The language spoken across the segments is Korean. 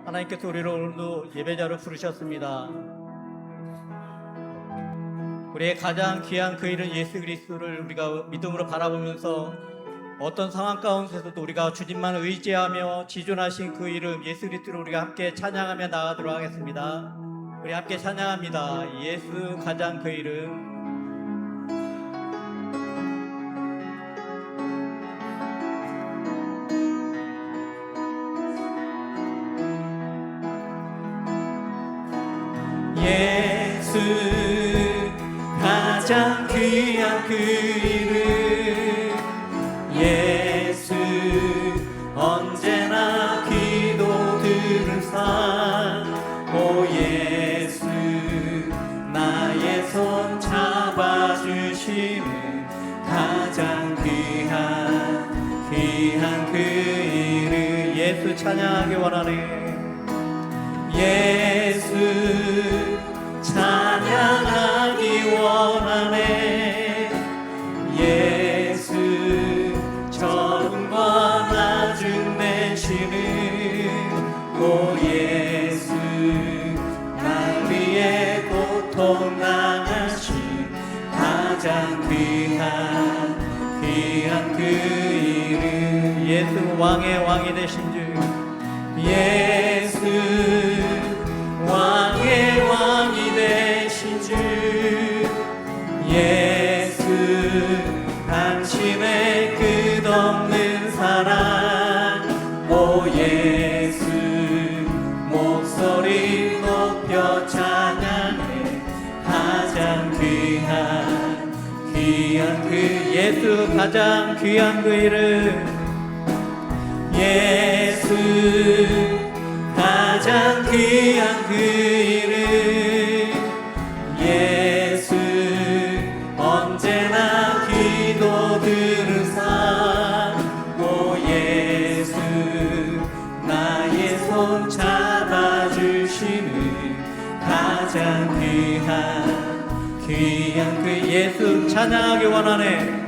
하나님께서 우리를 오늘도 예배자로 부르셨습니다. 우리의 가장 귀한 그 이름 예수 그리스도를 우리가 믿음으로 바라보면서 어떤 상황 가운데서도 우리가 주님만 의지하며 지존하신 그 이름 예수 그리스도를 우리가 함께 찬양하며 나가도록 하겠습니다. 우리 함께 찬양합니다. 예수 가장 그 이름. 예수 가장 귀한 그 이름 예수 언제나 기도 들은 산오 예수 나의 손 잡아주시는 가장 귀한 그 이름 예수 찬양하기 원하네 예수 찬양하기 원하네 예수 저음과 나중 내시는 오 예수 날 위해 고통 당하신 가장 귀한 그 이름 예수 왕의 왕이 되신 주 예수 왕의 왕이 되신 주 예수 당신의 끝없는 사랑 오 예수 목소리 높여 찬양해 가장 귀한 그 예수 가장 귀한 그 이름 예수 가장 귀한 그 이름 예수 언제나 기도 들은 산오 예수 나의 손 잡아주시는 가장 귀한 그 예수 찬양하기 원하네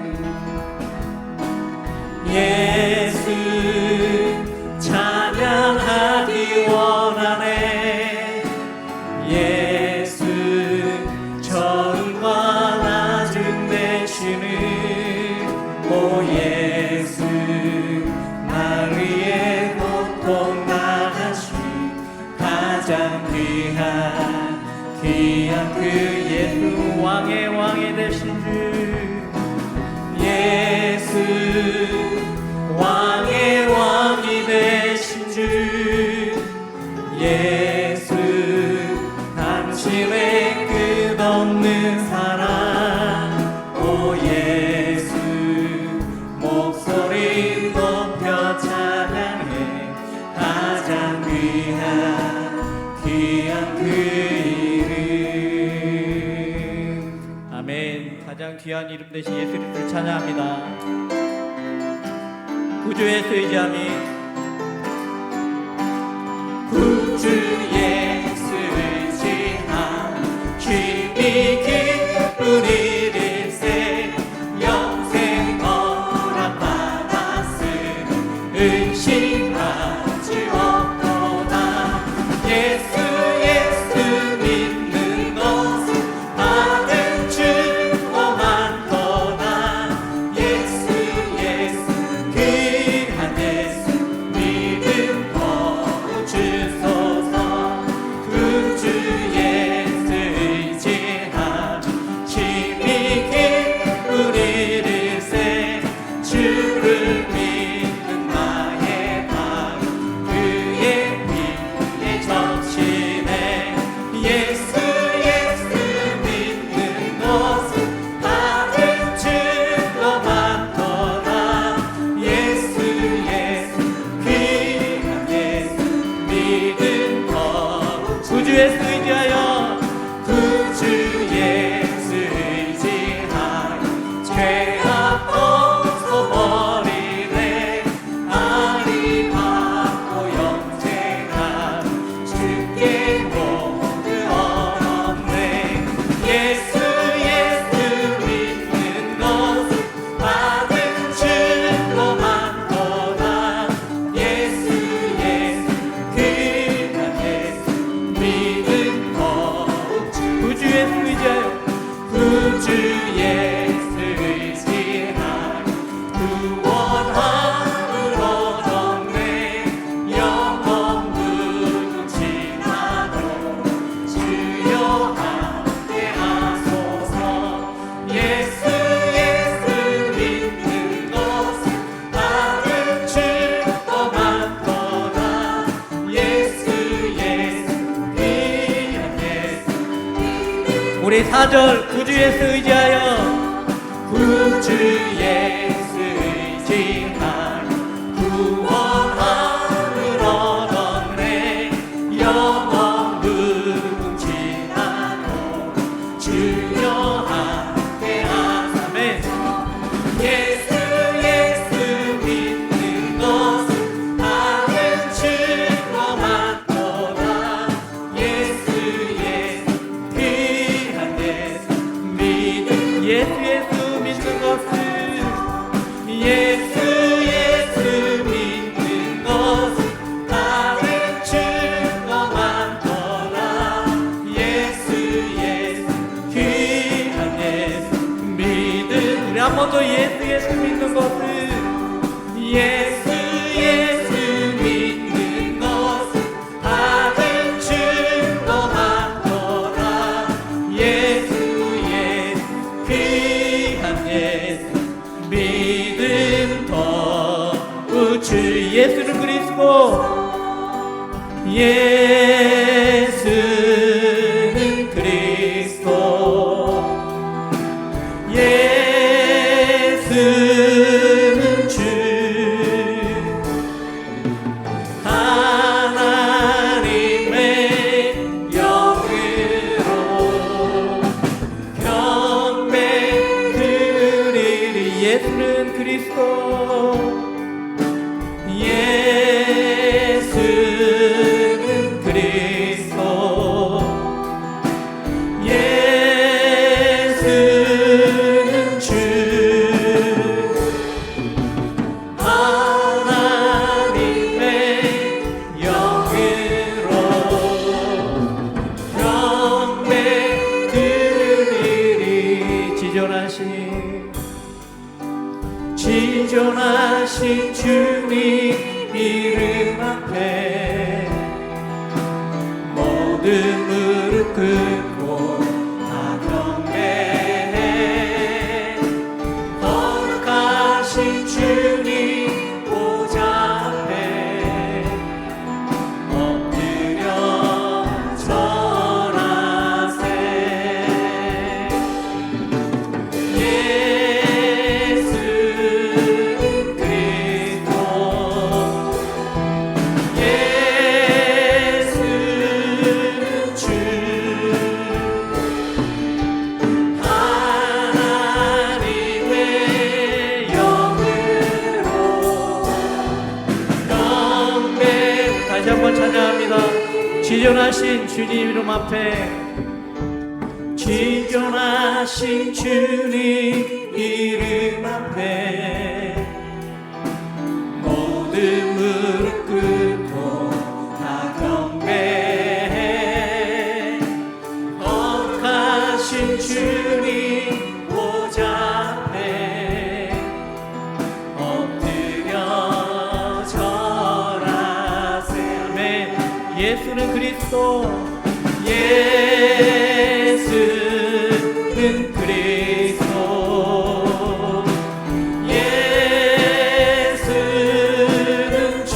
예수 찬양하기 원하네 예수 저음과 나중 되시는 오 예수 날 위해 고통 당하신 가장 귀한 그 예수 왕의 왕이 되신 주 예수 왕의 왕이 되신 주 예수 당신의 끝없는 사랑 오 예수 목소리 높여 찬양해 가장 귀한 그 이름 아멘 가장 귀한 이름 되신 예수 그리스도를 찬양합니다. 구주 예수 의지함이 구주 예수 의지함 힘이 기쁜 일일세 영생 허락 받았으니 의심하지 없도다 예수 믿는 것은 받은 증거 많도다 예수 귀한 예수 믿음 거주소서 구주 예수 의지함 힘이 기쁜 일일세 주를 믿는 나의 방 우리 4절 구주 예수 의지하여 구주 예수 의지하여 구원함을 얻었네 영원 무궁진하고 주여 함께 하사매 예수 예수 믿는 것은 다른 증거 많도다 예수 예수 귀한 예수 믿는 예수 예수 믿는 것은 예수 예수 믿는 것은 다른 증거 많도다 예수 예수 귀한 예수 믿는 우리 한 번 더 예수 예수 믿는 것은 예수 예수 믿는 것은 다른 증거 많도다 예수 예수 귀한 예수 믿음 더욱 주 예수는 그리스도 예수는 그리스도 예수는 주 하나님의 영으로 경배 드리리 예수는 그리스도 예수는 그리스도 예수는 주 하나님의 영으로 경배 드리리 지존하신 주님 이름 앞에 모든 무릎 꿇고 다 경배해 거룩하신 주님 보좌 앞에 엎드려 절하세 예수는 그리스도 예수는 주 하나님의 영으로 경배 다시 한번 찬양합니다. 지존하신 주님 이름 앞에 지존하신 주님 이름 앞에 모든 무릎 꿇고 다 경배해 거룩하신 주님 보좌 앞에 엎드려 절하세 아멘 예수는 그리스도 예수는 그리스도 예수는 주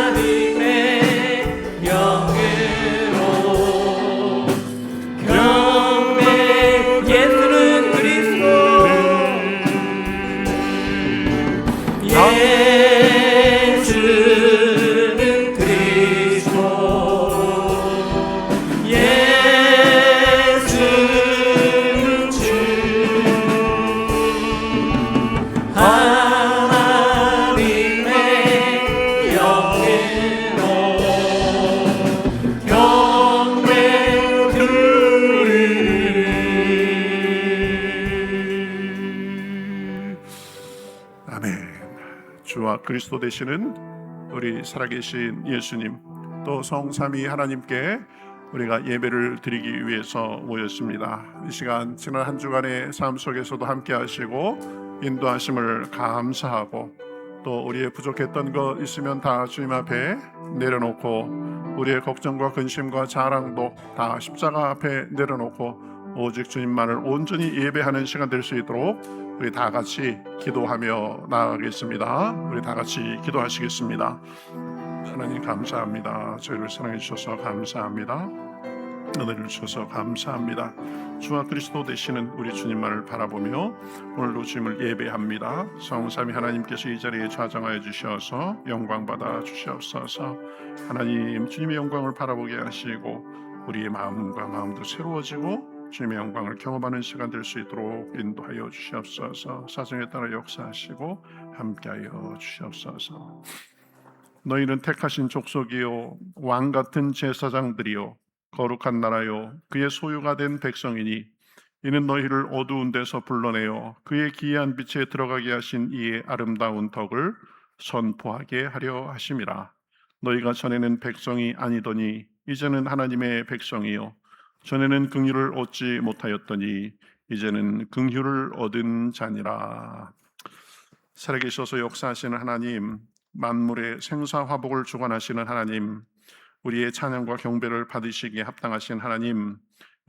하나님의 영으로 경배 예수는 그리스도 예수는 그리스도 예수는 주 하나님의 영으로 경배 드리리 아멘. 주와 그리스도 되시는 우리 살아계신 예수님 또 성삼위 하나님께 우리가 예배를 드리기 위해서 모였습니다. 이 시간 지난 한 주간의 삶 속에서도 함께 하시고 인도하심을 감사하고 또 우리의 부족했던 것 있으면 다 주님 앞에 내려놓고 우리의 걱정과 근심과 자랑도 다 십자가 앞에 내려놓고 오직 주님만을 온전히 예배하는 시간 될 수 있도록 우리 다 같이 기도하며 나아가겠습니다. 우리 다 같이 기도하시겠습니다. 하나님 감사합니다. 저희를 사랑해 주셔서 감사합니다. 은혜를 주셔서 감사합니다. 주와 그리스도 되시는 우리 주님만을 바라보며 오늘도 주님을 예배합니다. 성삼위 하나님께서 이 자리에 좌정하여 주셔서 영광 받아 주시옵소서. 하나님 주님의 영광을 바라보게 하시고 우리의 마음과 마음도 새로워지고 주님의 영광을 경험하는 시간 될 수 있도록 인도하여 주시옵소서. 사정에 따라 역사하시고 함께하여 주시옵소서. 너희는 택하신 족속이요 왕 같은 제사장들이요 거룩한 나라요 그의 소유가 된 백성이니 이는 너희를 어두운 데서 불러내어 그의 기이한 빛에 들어가게 하신 이의 아름다운 덕을 선포하게 하려 하심이라. 너희가 전에는 백성이 아니더니 이제는 하나님의 백성이요 전에는 긍휼을 얻지 못하였더니 이제는 긍휼을 얻은 자니라. 살아계셔서 역사하시는 하나님, 만물의 생사화복을 주관하시는 하나님, 우리의 찬양과 경배를 받으시기에 합당하신 하나님,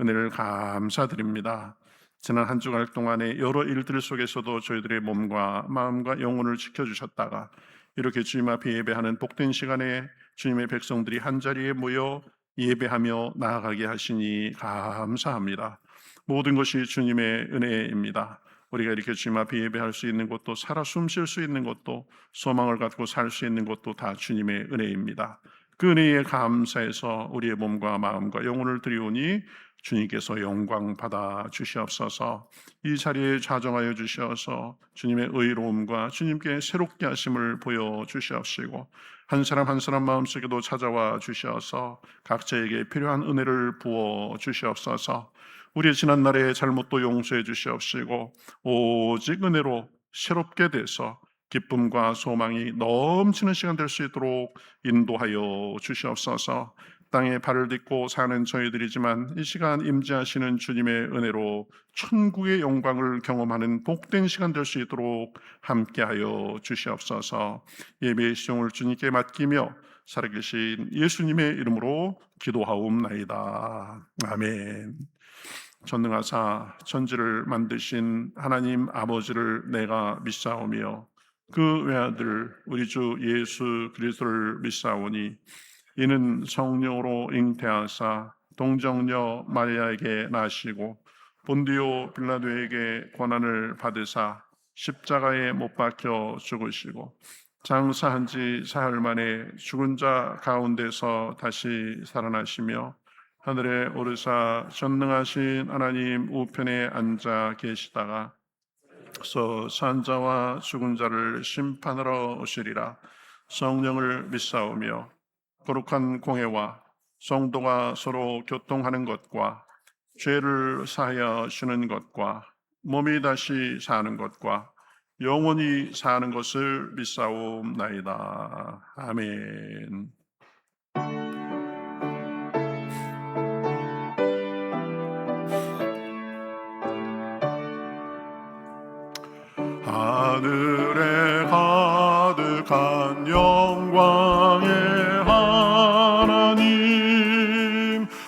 은혜를 감사드립니다. 지난 한 주간 동안에 여러 일들 속에서도 저희들의 몸과 마음과 영혼을 지켜주셨다가 이렇게 주님 앞에 예배하는 복된 시간에 주님의 백성들이 한자리에 모여 예배하며 나아가게 하시니 감사합니다. 모든 것이 주님의 은혜입니다. 우리가 이렇게 주님 앞에 예배할 수 있는 것도 살아 숨 쉴 수 있는 것도 소망을 갖고 살 수 있는 것도 다 주님의 은혜입니다. 그 은혜에 감사해서 우리의 몸과 마음과 영혼을 드리오니 주님께서 영광 받아 주시옵소서. 이 자리에 좌정하여 주셔서 주님의 의로움과 주님께 새롭게 하심을 보여주시옵시고 한 사람 한 사람 마음속에도 찾아와 주셔서 각자에게 필요한 은혜를 부어 주시옵소서. 우리의 지난날의 잘못도 용서해 주시옵시고 오직 은혜로 새롭게 돼서 기쁨과 소망이 넘치는 시간 될 수 있도록 인도하여 주시옵소서. 땅에 발을 딛고 사는 저희들이지만 이 시간 임재하시는 주님의 은혜로 천국의 영광을 경험하는 복된 시간 될 수 있도록 함께하여 주시옵소서. 예배의 시종을 주님께 맡기며 살아계신 예수님의 이름으로 기도하옵나이다. 아멘. 전능하사 천지를 만드신 하나님 아버지를 내가 믿사오며 그 외아들 우리 주 예수 그리스도를 믿사오니 이는 성령으로 잉태하사 동정녀 마리아에게 나시고 본디오 빌라도에게 고난을 받으사 십자가에 못 박혀 죽으시고 장사한 지 사흘 만에 죽은 자 가운데서 다시 살아나시며 하늘에 오르사 전능하신 하나님 우편에 앉아 계시다가 산 자와 죽은 자를 심판하러 오시리라. 성령을 믿사오며 거룩한 공회와 성도가 서로 교통하는 것과 죄를 사하여 주는 것과 몸이 다시 사는 것과 영원히 사는 것을 믿사옵나이다. 아멘. 하늘에 가득한 영광의 하나님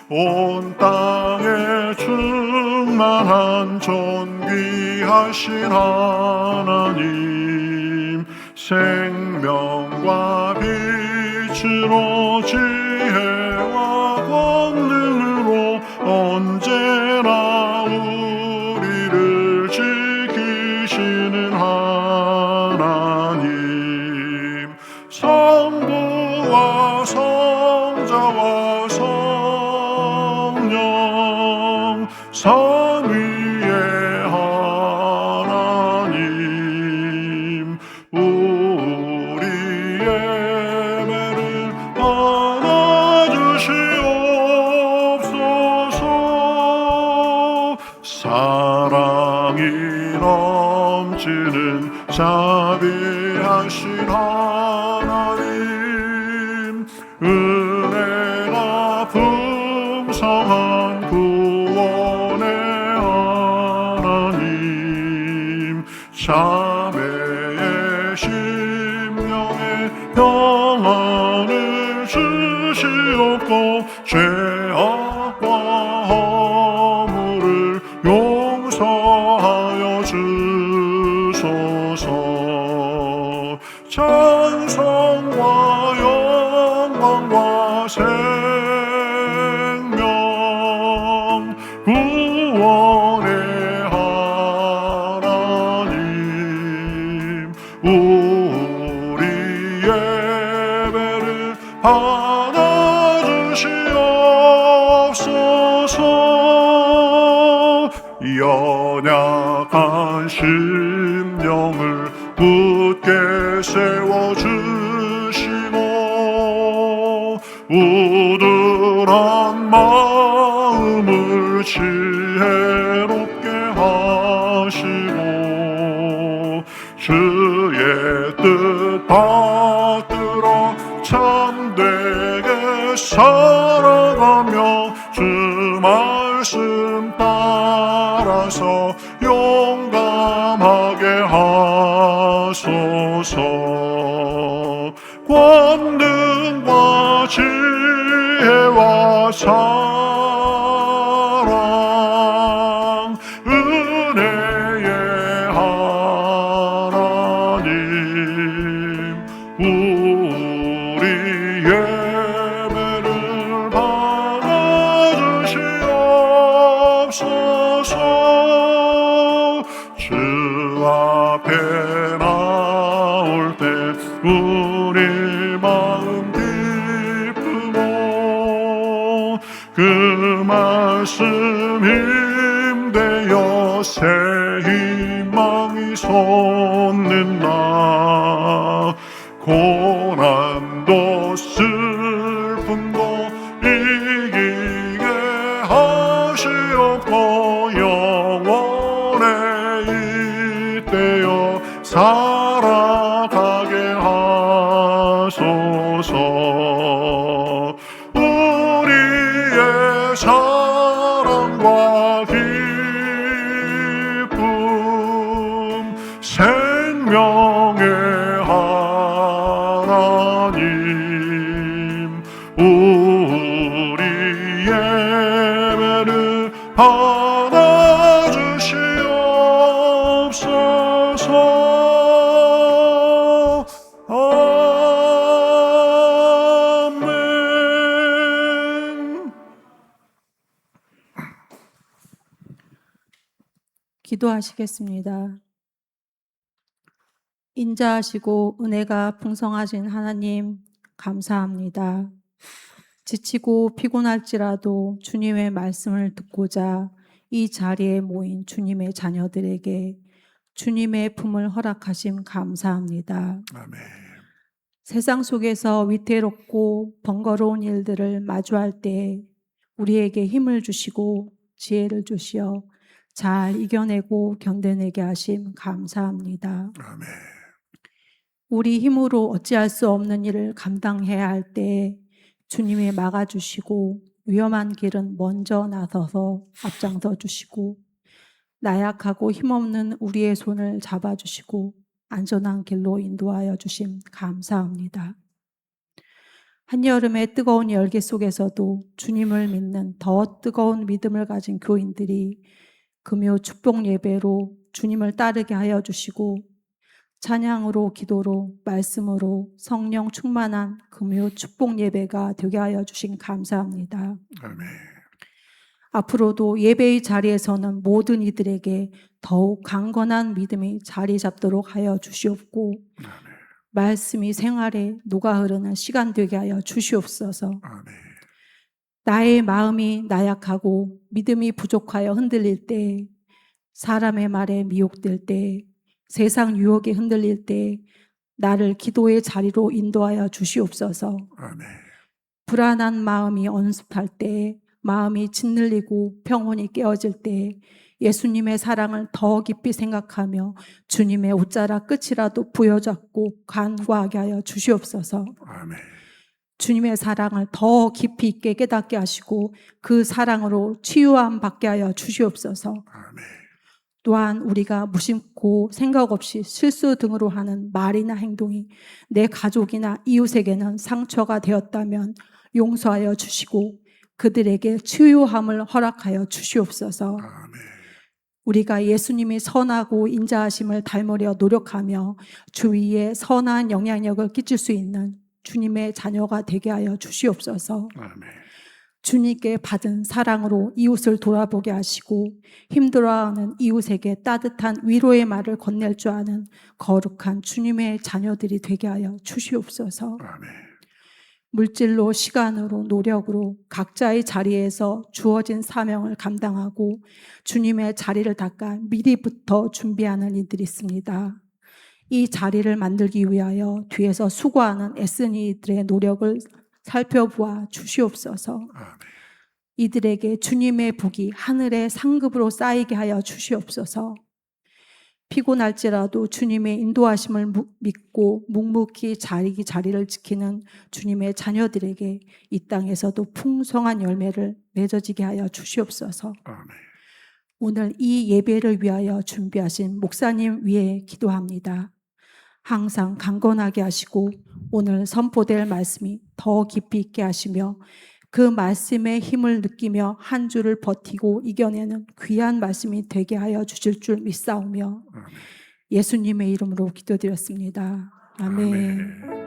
온 땅에 충만한 존귀하신 하나님 생명과 빛으로 지혜와 권능으로 언제나 우리를 지키시는 하나님 성부와 성자와 성령 삼위의 하나님 우리의 예배를 받아주시옵소서. 사랑이 넘치는 자비하신 하나님 은혜가 하나님 자매의 심령에 평안을 주시옵고 죄악과 허물을 용서하여 주소서. 찬송과 영광과 생명 구원의 하나님 우리 예배를 받아주시옵소서. 연약한 심령을 굳게 세워주시고 우둔한 마음을 지혜롭게 하시고 주의 뜻 받들어 참되게 살아가며 주 말씀 따라서 용감하게 하소서. 권능과 지혜와 사랑 은혜의 하나님 우리 예배를 받아주시옵소서. 주 앞에 나올 때 우리 마음 기쁘고 그 말씀 힘되어 새 희망이 솟는다. 고난도 슬픔도 이기게 하시옵고 영원에 잇대어 살아가게 하소서. 우리의 사랑과 기쁨 생명의 하나님 우리 예배를 받아주시옵소서. 아멘. 기도하시겠습니다. 인자하시고 은혜가 풍성하신 하나님 감사합니다. 지치고 피곤할지라도 주님의 말씀을 듣고자 이 자리에 모인 주님의 자녀들에게 주님의 품을 허락하심 감사합니다. 아멘. 세상 속에서 위태롭고 번거로운 일들을 마주할 때 우리에게 힘을 주시고 지혜를 주시어 잘 이겨내고 견뎌내게 하심 감사합니다. 아멘. 우리 힘으로 어찌할 수 없는 일을 감당해야 할 때 주님이 막아주시고 위험한 길은 먼저 나서서 앞장서 주시고 나약하고 힘없는 우리의 손을 잡아주시고 안전한 길로 인도하여 주심 감사합니다. 한여름의 뜨거운 열기 속에서도 주님을 믿는 더 뜨거운 믿음을 가진 교인들이 금요 축복 예배로 주님을 따르게 하여 주시고 찬양으로 기도로 말씀으로 성령 충만한 금요 축복 예배가 되게 하여 주신 감사합니다. 아멘. 앞으로도 예배의 자리에서는 모든 이들에게 더욱 강건한 믿음이 자리 잡도록 하여 주시옵고 아멘. 말씀이 생활에 녹아 흐르는 시간 되게 하여 주시옵소서. 아멘. 나의 마음이 나약하고 믿음이 부족하여 흔들릴 때, 사람의 말에 미혹될 때, 세상 유혹에 흔들릴 때 나를 기도의 자리로 인도하여 주시옵소서. 아멘. 불안한 마음이 언습할 때, 마음이 짓눌리고 평온이 깨어질 때 예수님의 사랑을 더 깊이 생각하며 주님의 옷자락 끝이라도 부여잡고 간구하게 하여 주시옵소서. 아멘. 주님의 사랑을 더 깊이 있게 깨닫게 하시고 그 사랑으로 치유함 받게 하여 주시옵소서. 아멘. 또한 우리가 무심코 생각 없이 실수 등으로 하는 말이나 행동이 내 가족이나 이웃에게는 상처가 되었다면 용서하여 주시고 그들에게 치유함을 허락하여 주시옵소서. 아멘. 우리가 예수님이 선하고 인자하심을 닮으려 노력하며 주위에 선한 영향력을 끼칠 수 있는 주님의 자녀가 되게 하여 주시옵소서. 아멘. 주님께 받은 사랑으로 이웃을 돌아보게 하시고 힘들어하는 이웃에게 따뜻한 위로의 말을 건넬 줄 아는 거룩한 주님의 자녀들이 되게 하여 주시옵소서. 아멘. 물질로, 시간으로, 노력으로 각자의 자리에서 주어진 사명을 감당하고 주님의 자리를 닦아 미리부터 준비하는 이들이 있습니다. 이 자리를 만들기 위하여 뒤에서 수고하는 애쓴 이들의 노력을 살펴보아 주시옵소서. 아멘. 이들에게 주님의 복이 하늘의 상급으로 쌓이게 하여 주시옵소서. 피곤할지라도 주님의 인도하심을 믿고 묵묵히 자리를 지키는 주님의 자녀들에게 이 땅에서도 풍성한 열매를 맺어지게 하여 주시옵소서. 아멘. 오늘 이 예배를 위하여 준비하신 목사님 위에 기도합니다. 항상 강건하게 하시고 오늘 선포될 말씀이 더 깊이 있게 하시며 그 말씀의 힘을 느끼며 한 주를 버티고 이겨내는 귀한 말씀이 되게 하여 주실 줄 믿사오며 아멘. 예수님의 이름으로 기도드렸습니다. 아멘. 아멘.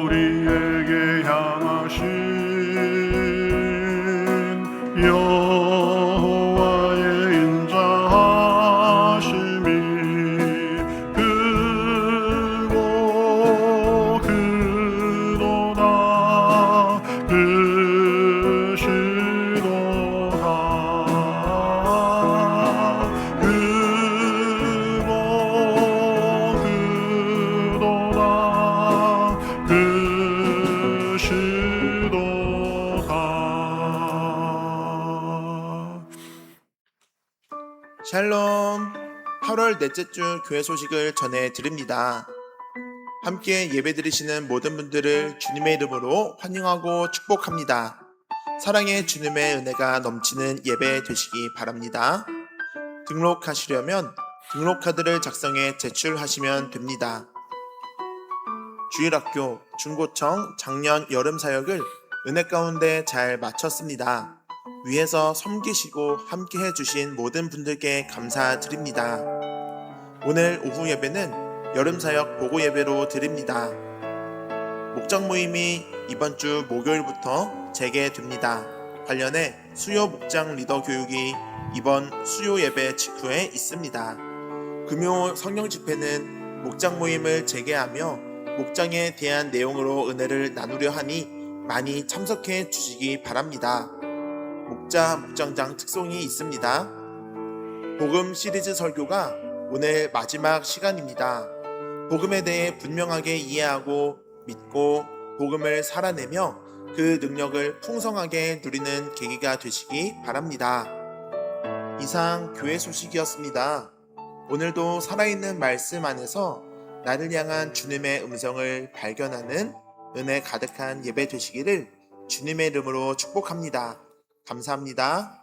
우리에게 향하신 여호와의 인자하심이 크고 크도다 크시도다 크고 크도다 크시도다. 샬롬. 8월 넷째 주 교회 소식을 전해 드립니다. 함께 예배드리시는 모든 분들을 주님의 이름으로 환영하고 축복합니다. 사랑의 주님의 은혜가 넘치는 예배 되시기 바랍니다. 등록하시려면 등록카드를 작성해 제출하시면 됩니다. 주일학교, 중고청 작년 여름 사역을 은혜 가운데 잘 마쳤습니다. 위에서 섬기시고 함께 해주신 모든 분들께 감사드립니다. 오늘 오후 예배는 여름 사역 보고 예배로 드립니다. 목장 모임이 이번 주 목요일부터 재개됩니다. 관련해 수요 목장 리더 교육이 이번 수요 예배 직후에 있습니다. 금요 성령 집회는 목장 모임을 재개하며 목장에 대한 내용으로 은혜를 나누려 하니 많이 참석해 주시기 바랍니다. 목장장 특송이 있습니다. 복음 시리즈 설교가 오늘 마지막 시간입니다. 복음에 대해 분명하게 이해하고 믿고 복음을 살아내며 그 능력을 풍성하게 누리는 계기가 되시기 바랍니다. 이상 교회 소식이었습니다. 오늘도 살아있는 말씀 안에서 나를 향한 주님의 음성을 발견하는 은혜 가득한 예배 되시기를 주님의 이름으로 축복합니다. 감사합니다.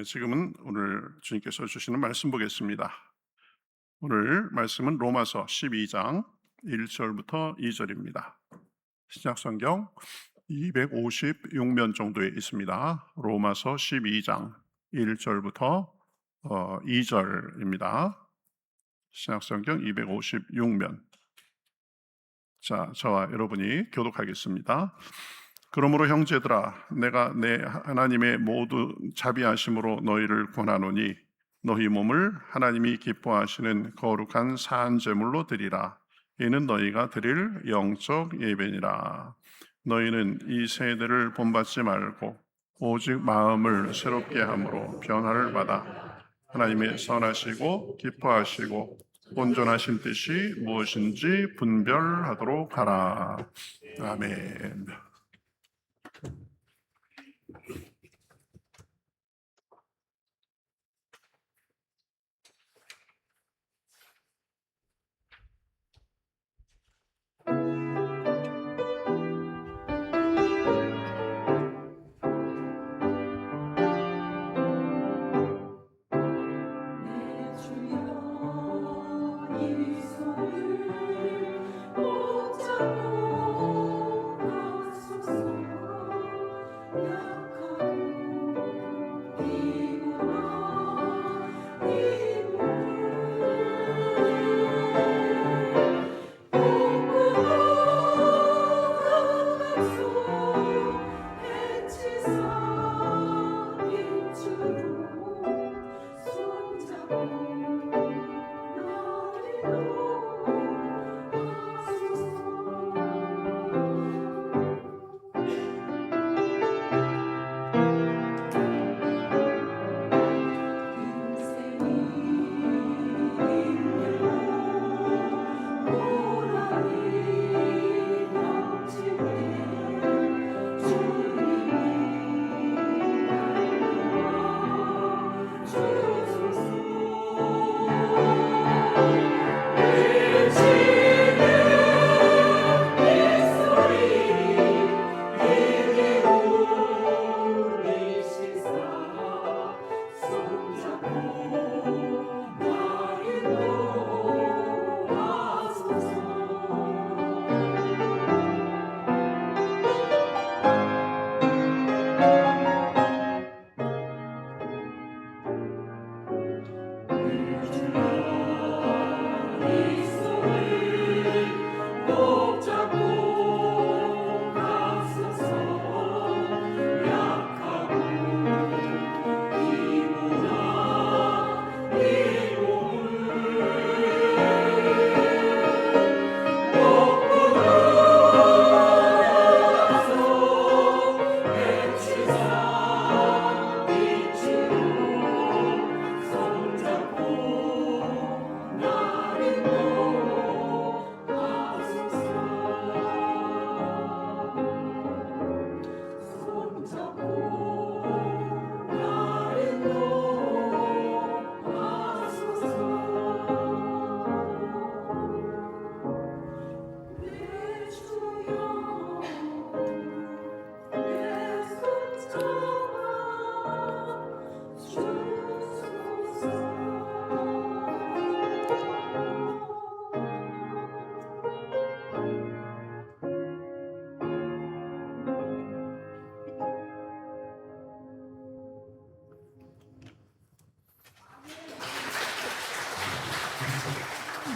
지금은 오늘 주님께서 주시는 말씀 보겠습니다. 오늘 말씀은 로마서 12장 1절부터 2절입니다. 신약성경 256면 정도에 있습니다. 로마서 12장 1절부터 2절입니다. 신약성경 256면. 자, 저와 여러분이 교독하겠습니다. 그러므로 형제들아, 내가 내 하나님의 모두 자비하심으로 너희를 권하노니 너희 몸을 하나님이 기뻐하시는 거룩한 산 제물로 드리라. 이는 너희가 드릴 영적 예배니라. 너희는 이 세대를 본받지 말고 오직 마음을 새롭게 함으로 변화를 받아 하나님의 선하시고 기뻐하시고 온전하신 뜻이 무엇인지 분별하도록 하라. 아멘.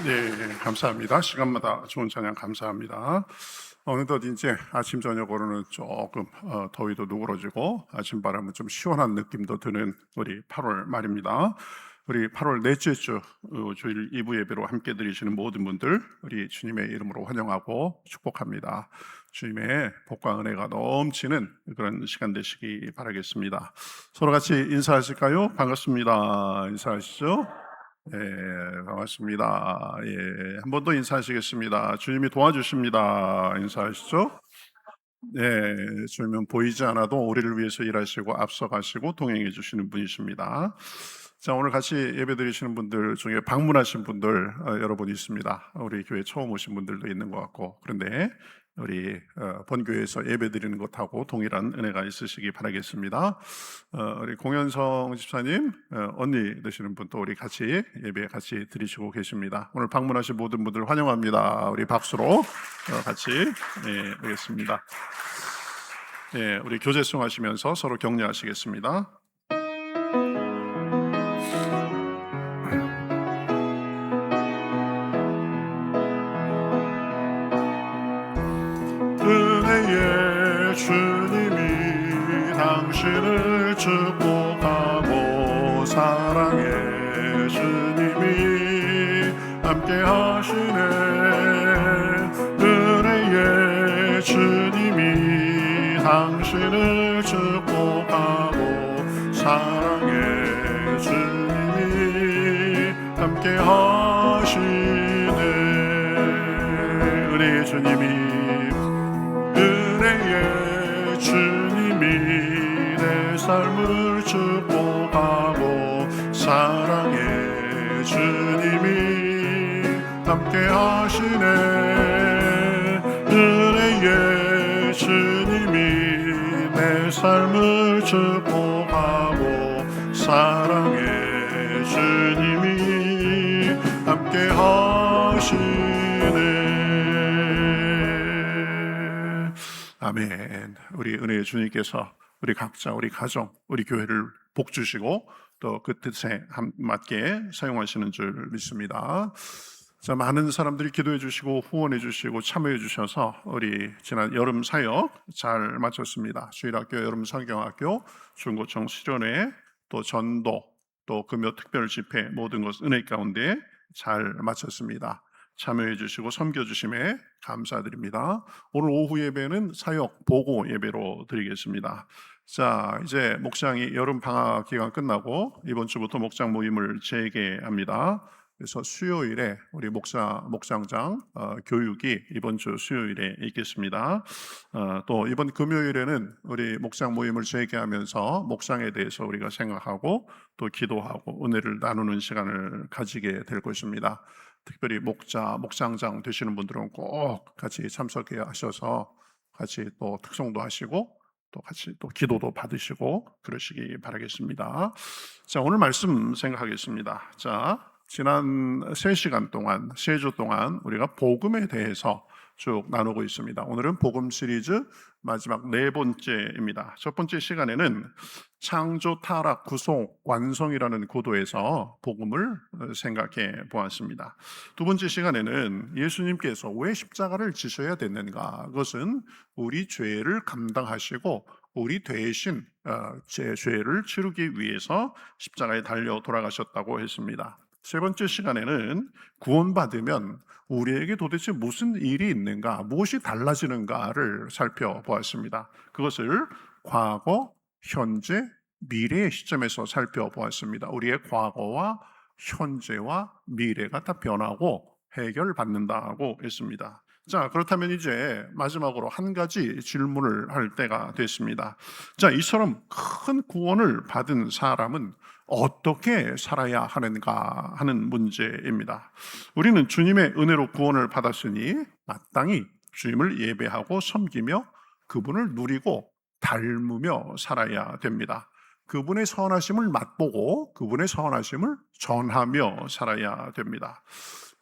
네, 감사합니다. 시간마다 좋은 찬양 감사합니다. 어느덧 이제 아침 저녁으로는 조금 더위도 누그러지고 아침바람은 좀 시원한 느낌도 드는 우리 8월 말입니다. 우리 8월 넷째 주 주일 2부 예배로 함께 드리시는 모든 분들 우리 주님의 이름으로 환영하고 축복합니다. 주님의 복과 은혜가 넘치는 그런 시간 되시기 바라겠습니다. 서로 같이 인사하실까요? 반갑습니다. 인사하시죠? 네, 반갑습니다. 예, 한 번 더 인사하시겠습니다. 주님이 도와주십니다. 인사하시죠? 네, 주님은 보이지 않아도 우리를 위해서 일하시고 앞서가시고 동행해 주시는 분이십니다. 자, 오늘 같이 예배 드리시는 분들 중에 방문하신 분들 여러분 있습니다. 우리 교회 처음 오신 분들도 있는 것 같고, 그런데 우리 본교회에서 예배 드리는 것하고 동일한 은혜가 있으시기 바라겠습니다. 우리 공현성 집사님 언니 되시는 분도 우리 같이 예배 같이 드리시고 계십니다. 오늘 방문하신 모든 분들 환영합니다. 우리 박수로 같이 하겠습니다. 네, 우리 교제송 하시면서 서로 격려하시겠습니다. 은혜의 주님이 당신을 축복하고 사랑의 주님이 함께 하시네. 은혜의 주님이 당신을 축복하고 사랑의 주님이 함께 하시네. 은혜의 주님이 은혜의 주님이 내 삶을 축복하고 사랑의 주님이 함께 하시네. 은혜의 주님이 내 삶을 축복하고 사랑의 주님이 함께 하시네. 아멘. 우리 은혜의 주님께서 우리 각자, 우리 가정, 우리 교회를 복 주시고 또 그 뜻에 맞게 사용하시는 줄 믿습니다. 자, 많은 사람들이 기도해 주시고 후원해 주시고 참여해 주셔서 우리 지난 여름 사역 잘 마쳤습니다. 주일학교, 여름 성경학교, 중고청 수련회, 또 전도, 또 금요 특별 집회 모든 것 은혜 가운데 잘 마쳤습니다. 참여해 주시고 섬겨 주심에 감사드립니다. 오늘 오후 예배는 사역 보고 예배로 드리겠습니다. 자, 이제 목장이 여름 방학 기간 끝나고 이번 주부터 목장 모임을 재개합니다. 그래서 수요일에 우리 목장장 교육이 이번 주 수요일에 있겠습니다. 또 이번 금요일에는 우리 목장 모임을 재개하면서 목장에 대해서 우리가 생각하고 또 기도하고 은혜를 나누는 시간을 가지게 될 것입니다. 특별히 목장장 되시는 분들은 꼭 같이 참석해 하셔서 같이 또 특송도 하시고 또 같이 또 기도도 받으시고 그러시기 바라겠습니다. 자, 오늘 말씀 생각하겠습니다. 자, 지난 3시간 동안, 3주 동안 우리가 복음에 대해서 쭉 나누고 있습니다. 오늘은 복음 시리즈 마지막 4번째입니다. 첫 번째 시간에는 창조, 타락, 구속, 완성이라는 구도에서 복음을 생각해 보았습니다. 두 번째 시간에는 예수님께서 왜 십자가를 지셔야 됐는가? 그것은 우리 죄를 감당하시고 우리 대신 제 죄를 치르기 위해서 십자가에 달려 돌아가셨다고 했습니다. 세 번째 시간에는 구원받으면 우리에게 도대체 무슨 일이 있는가, 무엇이 달라지는가를 살펴보았습니다. 그것을 과거, 현재, 미래의 시점에서 살펴보았습니다. 우리의 과거와 현재와 미래가 다 변하고 해결받는다고 했습니다. 자, 그렇다면 이제 마지막으로 한 가지 질문을 할 때가 됐습니다. 자, 이처럼 큰 구원을 받은 사람은 어떻게 살아야 하는가 하는 문제입니다. 우리는 주님의 은혜로 구원을 받았으니 마땅히 주님을 예배하고 섬기며 그분을 누리고 닮으며 살아야 됩니다. 그분의 선하심을 맛보고 그분의 선하심을 전하며 살아야 됩니다.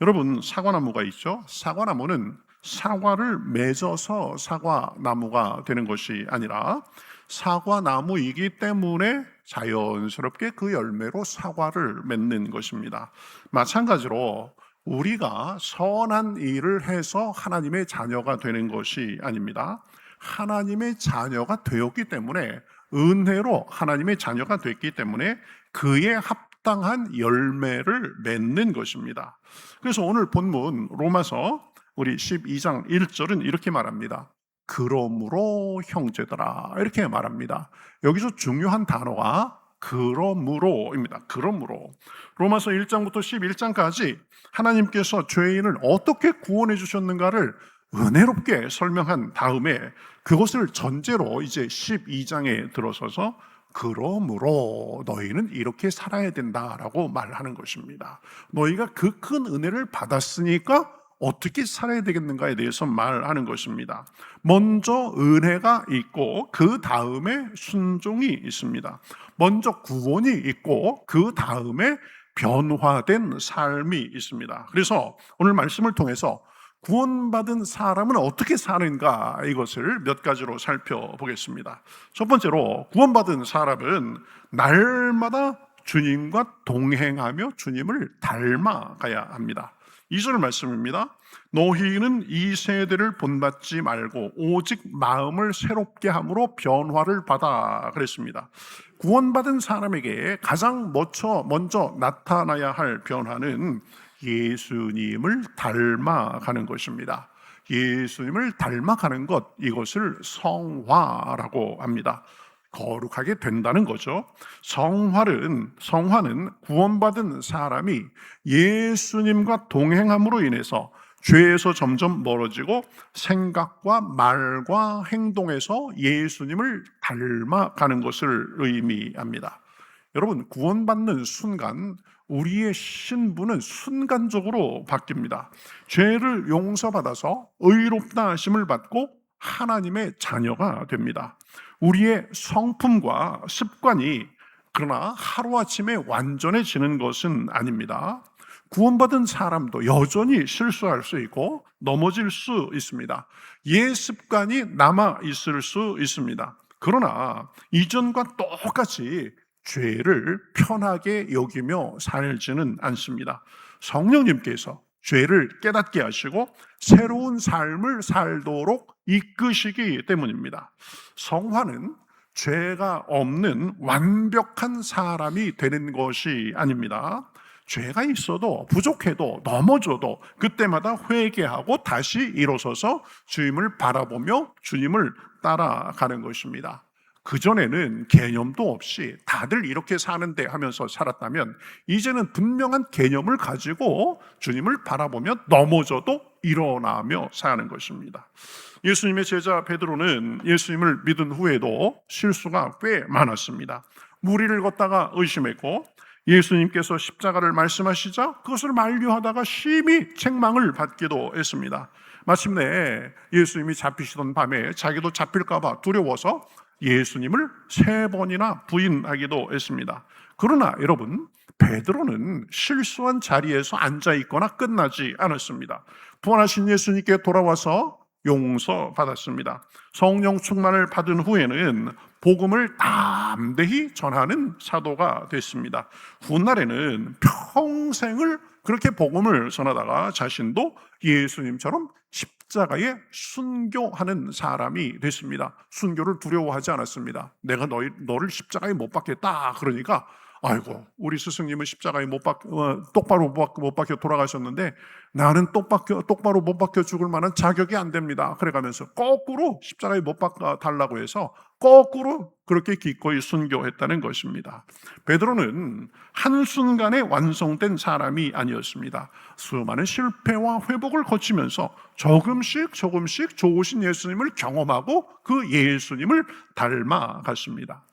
여러분, 사과나무가 있죠? 사과나무는 사과를 맺어서 사과나무가 되는 것이 아니라 사과나무이기 때문에 자연스럽게 그 열매로 사과를 맺는 것입니다. 마찬가지로 우리가 선한 일을 해서 하나님의 자녀가 되는 것이 아닙니다. 하나님의 자녀가 되었기 때문에, 은혜로 하나님의 자녀가 됐기 때문에 그에 합당한 열매를 맺는 것입니다. 그래서 오늘 본문 로마서 우리 12장 1절은 이렇게 말합니다. 그러므로 형제들아, 이렇게 말합니다. 여기서 중요한 단어가 그러므로입니다. 그러므로. 로마서 1장부터 11장까지 하나님께서 죄인을 어떻게 구원해 주셨는가를 은혜롭게 설명한 다음에 그것을 전제로 이제 12장에 들어서서 그러므로 너희는 이렇게 살아야 된다라고 말하는 것입니다. 너희가 그 큰 은혜를 받았으니까 어떻게 살아야 되겠는가에 대해서 말하는 것입니다. 먼저 은혜가 있고 그 다음에 순종이 있습니다. 먼저 구원이 있고 그 다음에 변화된 삶이 있습니다. 그래서 오늘 말씀을 통해서 구원받은 사람은 어떻게 사는가, 이것을 몇 가지로 살펴보겠습니다. 첫 번째로, 구원받은 사람은 날마다 주님과 동행하며 주님을 닮아가야 합니다. 2절 말씀입니다. 너희는 이 세대를 본받지 말고 오직 마음을 새롭게 함으로 변화를 받아, 그랬습니다. 구원받은 사람에게 가장 먼저 나타나야 할 변화는 예수님을 닮아가는 것입니다. 예수님을 닮아가는 것, 이것을 성화라고 합니다. 거룩하게 된다는 거죠. 성화는 구원받은 사람이 예수님과 동행함으로 인해서 죄에서 점점 멀어지고 생각과 말과 행동에서 예수님을 닮아가는 것을 의미합니다. 여러분, 구원받는 순간 우리의 신분은 순간적으로 바뀝니다. 죄를 용서받아서 의롭다 하심을 받고 하나님의 자녀가 됩니다. 우리의 성품과 습관이 그러나 하루아침에 완전해지는 것은 아닙니다. 구원받은 사람도 여전히 실수할 수 있고 넘어질 수 있습니다. 옛 습관이 남아 있을 수 있습니다. 그러나 이전과 똑같이 죄를 편하게 여기며 살지는 않습니다. 성령님께서 죄를 깨닫게 하시고 새로운 삶을 살도록 이끄시기 때문입니다. 성화는 죄가 없는 완벽한 사람이 되는 것이 아닙니다. 죄가 있어도 부족해도 넘어져도 그때마다 회개하고 다시 일어서서 주님을 바라보며 주님을 따라가는 것입니다. 그전에는 개념도 없이 다들 이렇게 사는데 하면서 살았다면 이제는 분명한 개념을 가지고 주님을 바라보며 넘어져도 일어나며 사는 것입니다. 예수님의 제자 베드로는 예수님을 믿은 후에도 실수가 꽤 많았습니다. 무리를 걷다가 의심했고 예수님께서 십자가를 말씀하시자 그것을 만류하다가 심히 책망을 받기도 했습니다. 마침내 예수님이 잡히시던 밤에 자기도 잡힐까 봐 두려워서 예수님을 3번이나 부인하기도 했습니다. 그러나 여러분, 베드로는 실수한 자리에서 앉아있거나 끝나지 않았습니다. 부활하신 예수님께 돌아와서 용서받았습니다. 성령 충만을 받은 후에는 복음을 담대히 전하는 사도가 됐습니다. 훗날에는 평생을 그렇게 복음을 전하다가 자신도 예수님처럼 십자가에 순교하는 사람이 됐습니다. 순교를 두려워하지 않았습니다. 내가 너를 십자가에 못 박겠다 그러니까 아이고, 우리 스승님은 십자가에 똑바로 못 박혀 돌아가셨는데 나는 똑바로 못 박혀 죽을 만한 자격이 안 됩니다. 그래가면서 거꾸로 십자가에 못 박아 달라고 해서 거꾸로 그렇게 기꺼이 순교했다는 것입니다. 베드로는 한순간에 완성된 사람이 아니었습니다. 수많은 실패와 회복을 거치면서 조금씩 좋으신 예수님을 경험하고 그 예수님을 닮아갔습니다.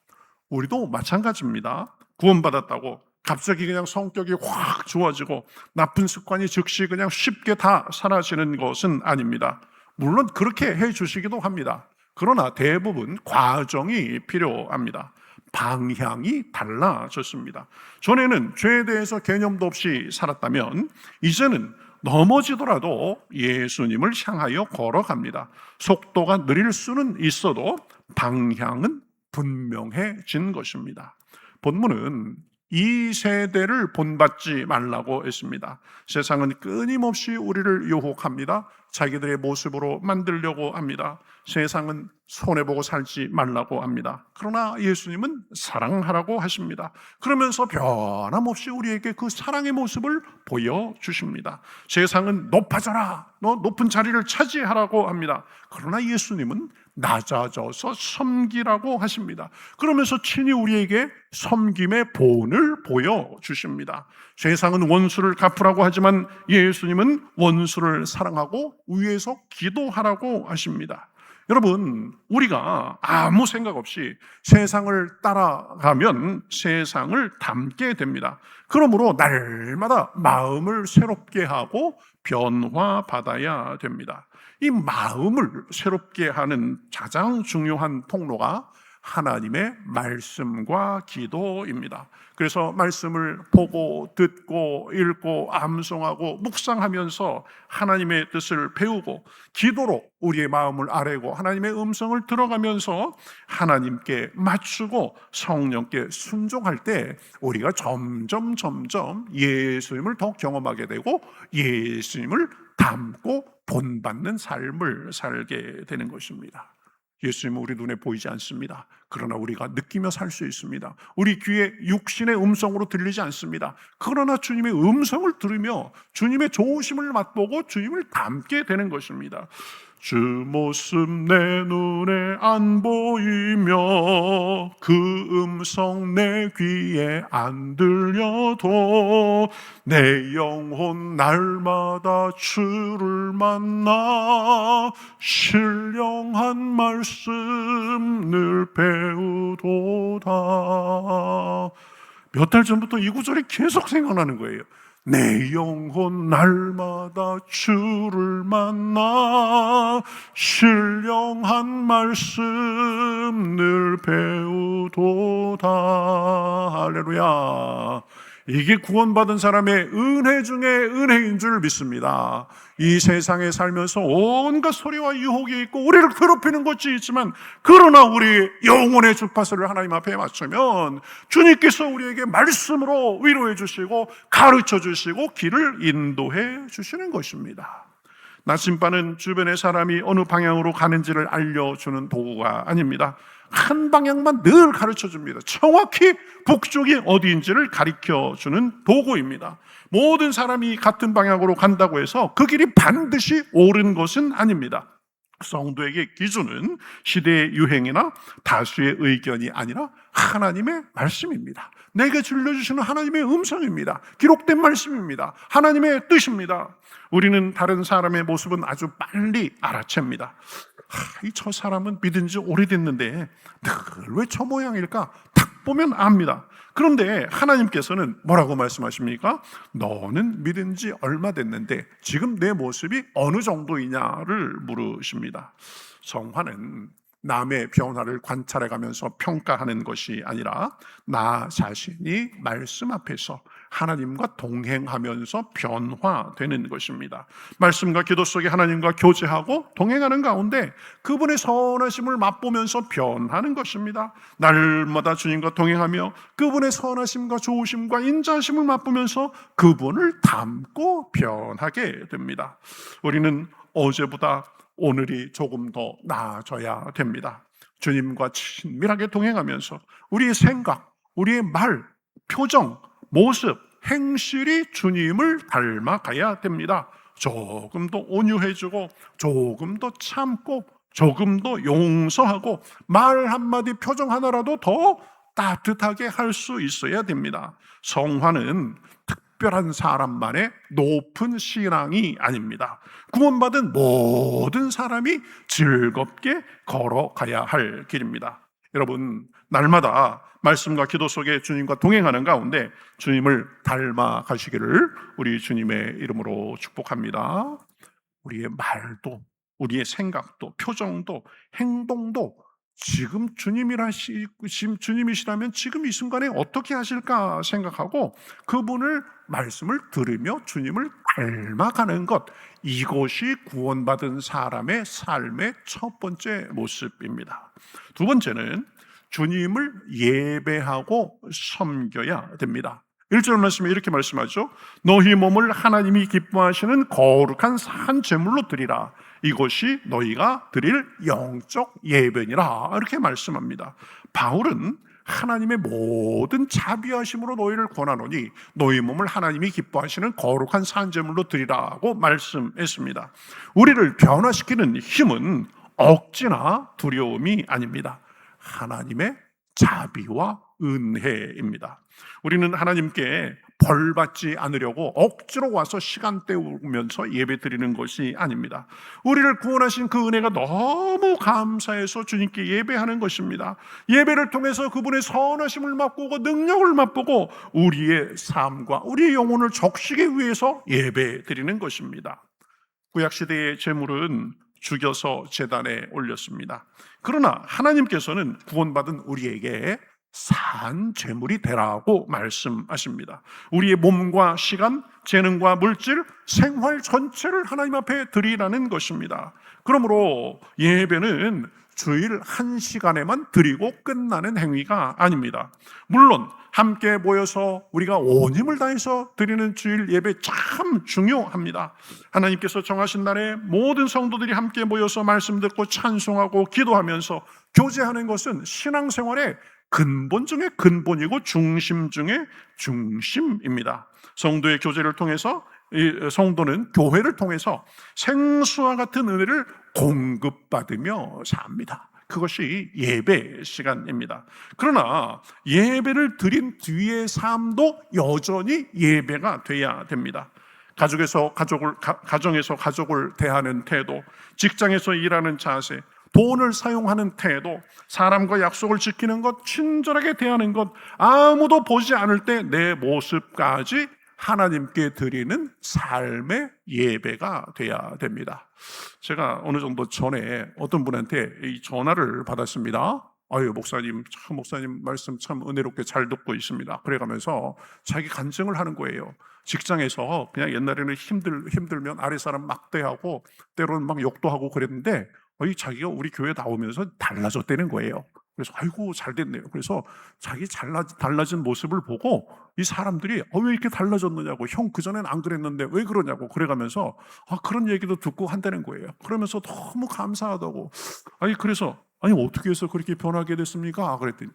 우리도 마찬가지입니다. 구원받았다고 갑자기 그냥 성격이 확 좋아지고 나쁜 습관이 즉시 그냥 쉽게 다 사라지는 것은 아닙니다. 물론 그렇게 해 주시기도 합니다. 그러나 대부분 과정이 필요합니다. 방향이 달라졌습니다. 전에는 죄에 대해서 개념도 없이 살았다면 이제는 넘어지더라도 예수님을 향하여 걸어갑니다. 속도가 느릴 수는 있어도 방향은 분명해진 것입니다. 본문은 이 세대를 본받지 말라고 했습니다. 세상은 끊임없이 우리를 유혹합니다. 자기들의 모습으로 만들려고 합니다. 세상은 손해보고 살지 말라고 합니다. 그러나 예수님은 사랑하라고 하십니다. 그러면서 변함없이 우리에게 그 사랑의 모습을 보여주십니다. 세상은 높아져라, 너 높은 자리를 차지하라고 합니다. 그러나 예수님은 낮아져서 섬기라고 하십니다. 그러면서 친히 우리에게 섬김의 본을 보여주십니다. 세상은 원수를 갚으라고 하지만 예수님은 원수를 사랑하고 위에서 기도하라고 하십니다. 여러분, 우리가 아무 생각 없이 세상을 따라가면 세상을 닮게 됩니다. 그러므로 날마다 마음을 새롭게 하고 변화받아야 됩니다. 이 마음을 새롭게 하는 가장 중요한 통로가 하나님의 말씀과 기도입니다. 그래서 말씀을 보고 듣고 읽고 암송하고 묵상하면서 하나님의 뜻을 배우고 기도로 우리의 마음을 아뢰고 하나님의 음성을 들어가면서 하나님께 맞추고 성령께 순종할 때 우리가 점점 예수님을 더 경험하게 되고 예수님을 닮고 본받는 삶을 살게 되는 것입니다. 예수님은 우리 눈에 보이지 않습니다. 그러나 우리가 느끼며 살 수 있습니다. 우리 귀에 육신의 음성으로 들리지 않습니다. 그러나 주님의 음성을 들으며 주님의 좋으심을 맛보고 주님을 닮게 되는 것입니다. 주 모습 내 눈에 안 보이며 그 음성 내 귀에 안 들려도 내 영혼 날마다 주를 만나 신령한 말씀 늘 배우도다. 몇 달 전부터 이 구절이 계속 생각나는 거예요. 내 영혼 날마다 주를 만나 신령한 말씀 늘 배우도다. 할렐루야. 이게 구원받은 사람의 은혜 중에 은혜인 줄 믿습니다. 이 세상에 살면서 온갖 소리와 유혹이 있고 우리를 괴롭히는 것이 있지만 그러나 우리 영혼의 주파수를 하나님 앞에 맞추면 주님께서 우리에게 말씀으로 위로해 주시고 가르쳐 주시고 길을 인도해 주시는 것입니다. 나침반은 주변의 사람이 어느 방향으로 가는지를 알려주는 도구가 아닙니다. 한 방향만 늘 가르쳐줍니다. 정확히 북쪽이 어디인지를 가르쳐주는 도구입니다. 모든 사람이 같은 방향으로 간다고 해서 그 길이 반드시 옳은 것은 아닙니다. 성도에게 기준은 시대의 유행이나 다수의 의견이 아니라 하나님의 말씀입니다. 내게 들려주시는 하나님의 음성입니다. 기록된 말씀입니다. 하나님의 뜻입니다. 우리는 다른 사람의 모습은 아주 빨리 알아챕니다. 저 사람은 믿은 지 오래됐는데 늘 왜 저 모양일까? 딱 보면 압니다. 그런데 하나님께서는 뭐라고 말씀하십니까? 너는 믿은 지 얼마 됐는데 지금 내 모습이 어느 정도이냐를 물으십니다. 성화는 남의 변화를 관찰해가면서 평가하는 것이 아니라 나 자신이 말씀 앞에서 하나님과 동행하면서 변화되는 것입니다. 말씀과 기도 속에 하나님과 교제하고 동행하는 가운데 그분의 선하심을 맛보면서 변하는 것입니다. 날마다 주님과 동행하며 그분의 선하심과 좋으심과 인자하심을 맛보면서 그분을 닮고 변하게 됩니다. 우리는 어제보다 오늘이 조금 더 나아져야 됩니다. 주님과 친밀하게 동행하면서 우리의 생각, 우리의 말, 표정, 모습, 행실이 주님을 닮아가야 됩니다. 조금 더 온유해지고 조금 더 참고 조금 더 용서하고 말 한마디 표정 하나라도 더 따뜻하게 할 수 있어야 됩니다. 성화는 특별한 사람만의 높은 신앙이 아닙니다. 구원받은 모든 사람이 즐겁게 걸어가야 할 길입니다. 여러분, 날마다 말씀과 기도 속에 주님과 동행하는 가운데 주님을 닮아 가시기를 우리 주님의 이름으로 축복합니다. 우리의 말도, 우리의 생각도, 표정도, 행동도 지금 주님이시라면 지금 이 순간에 어떻게 하실까 생각하고 그분을 말씀을 들으며 주님을 닮아가는 것, 이것이 구원받은 사람의 삶의 첫 번째 모습입니다. 두 번째는 주님을 예배하고 섬겨야 됩니다. 1절 말씀에 이렇게 말씀하죠. 너희 몸을 하나님이 기뻐하시는 거룩한 산 제물로 드리라. 이것이 너희가 드릴 영적 예배니라. 이렇게 말씀합니다. 바울은 하나님의 모든 자비하심으로 너희를 권하노니 너희 몸을 하나님이 기뻐하시는 거룩한 산 제물로 드리라고 말씀했습니다. 우리를 변화시키는 힘은 억지나 두려움이 아닙니다. 하나님의 자비와 은혜입니다. 우리는 하나님께 벌 받지 않으려고 억지로 와서 시간 때우면서 예배 드리는 것이 아닙니다. 우리를 구원하신 그 은혜가 너무 감사해서 주님께 예배하는 것입니다. 예배를 통해서 그분의 선하심을 맛보고 능력을 맛보고 우리의 삶과 우리의 영혼을 적시기 위해서 예배 드리는 것입니다. 구약시대의 제물은 죽여서 제단에 올렸습니다. 그러나 하나님께서는 구원받은 우리에게 산 제물이 되라고 말씀하십니다. 우리의 몸과 시간, 재능과 물질, 생활 전체를 하나님 앞에 드리라는 것입니다. 그러므로 예배는 주일 1시간에만 드리고 끝나는 행위가 아닙니다. 물론 함께 모여서 우리가 온 힘을 다해서 드리는 주일 예배 참 중요합니다. 하나님께서 정하신 날에 모든 성도들이 함께 모여서 말씀 듣고 찬송하고 기도하면서 교제하는 것은 신앙생활의 근본 중의 근본이고 중심 중의 중심입니다. 성도의 교제를 통해서 성도는 교회를 통해서 생수와 같은 은혜를 공급받으며 삽니다. 그것이 예배 시간입니다. 그러나 예배를 드린 뒤의 삶도 여전히 예배가 돼야 됩니다. 가정에서 가족을 대하는 태도, 직장에서 일하는 자세, 돈을 사용하는 태도, 사람과 약속을 지키는 것, 친절하게 대하는 것, 아무도 보지 않을 때 내 모습까지 하나님께 드리는 삶의 예배가 돼야 됩니다. 제가 어느 정도 전에 어떤 분한테 이 전화를 받았습니다. 아유, 목사님 말씀 참 은혜롭게 잘 듣고 있습니다. 그래가면서 자기 간증을 하는 거예요. 직장에서 그냥 옛날에는 힘들면 아래 사람 막대하고 때로는 막 욕도 하고 그랬는데 자기가 우리 교회 나오면서 달라졌다는 거예요. 그래서 아이고 잘 됐네요. 그래서 자기 달라진 모습을 보고 이 사람들이 왜 이렇게 달라졌느냐고, 형 그전엔 안 그랬는데 왜 그러냐고 그래가면서 그런 얘기도 듣고 한다는 거예요. 그러면서 너무 감사하다고. 그래서 어떻게 해서 그렇게 변하게 됐습니까? 그랬더니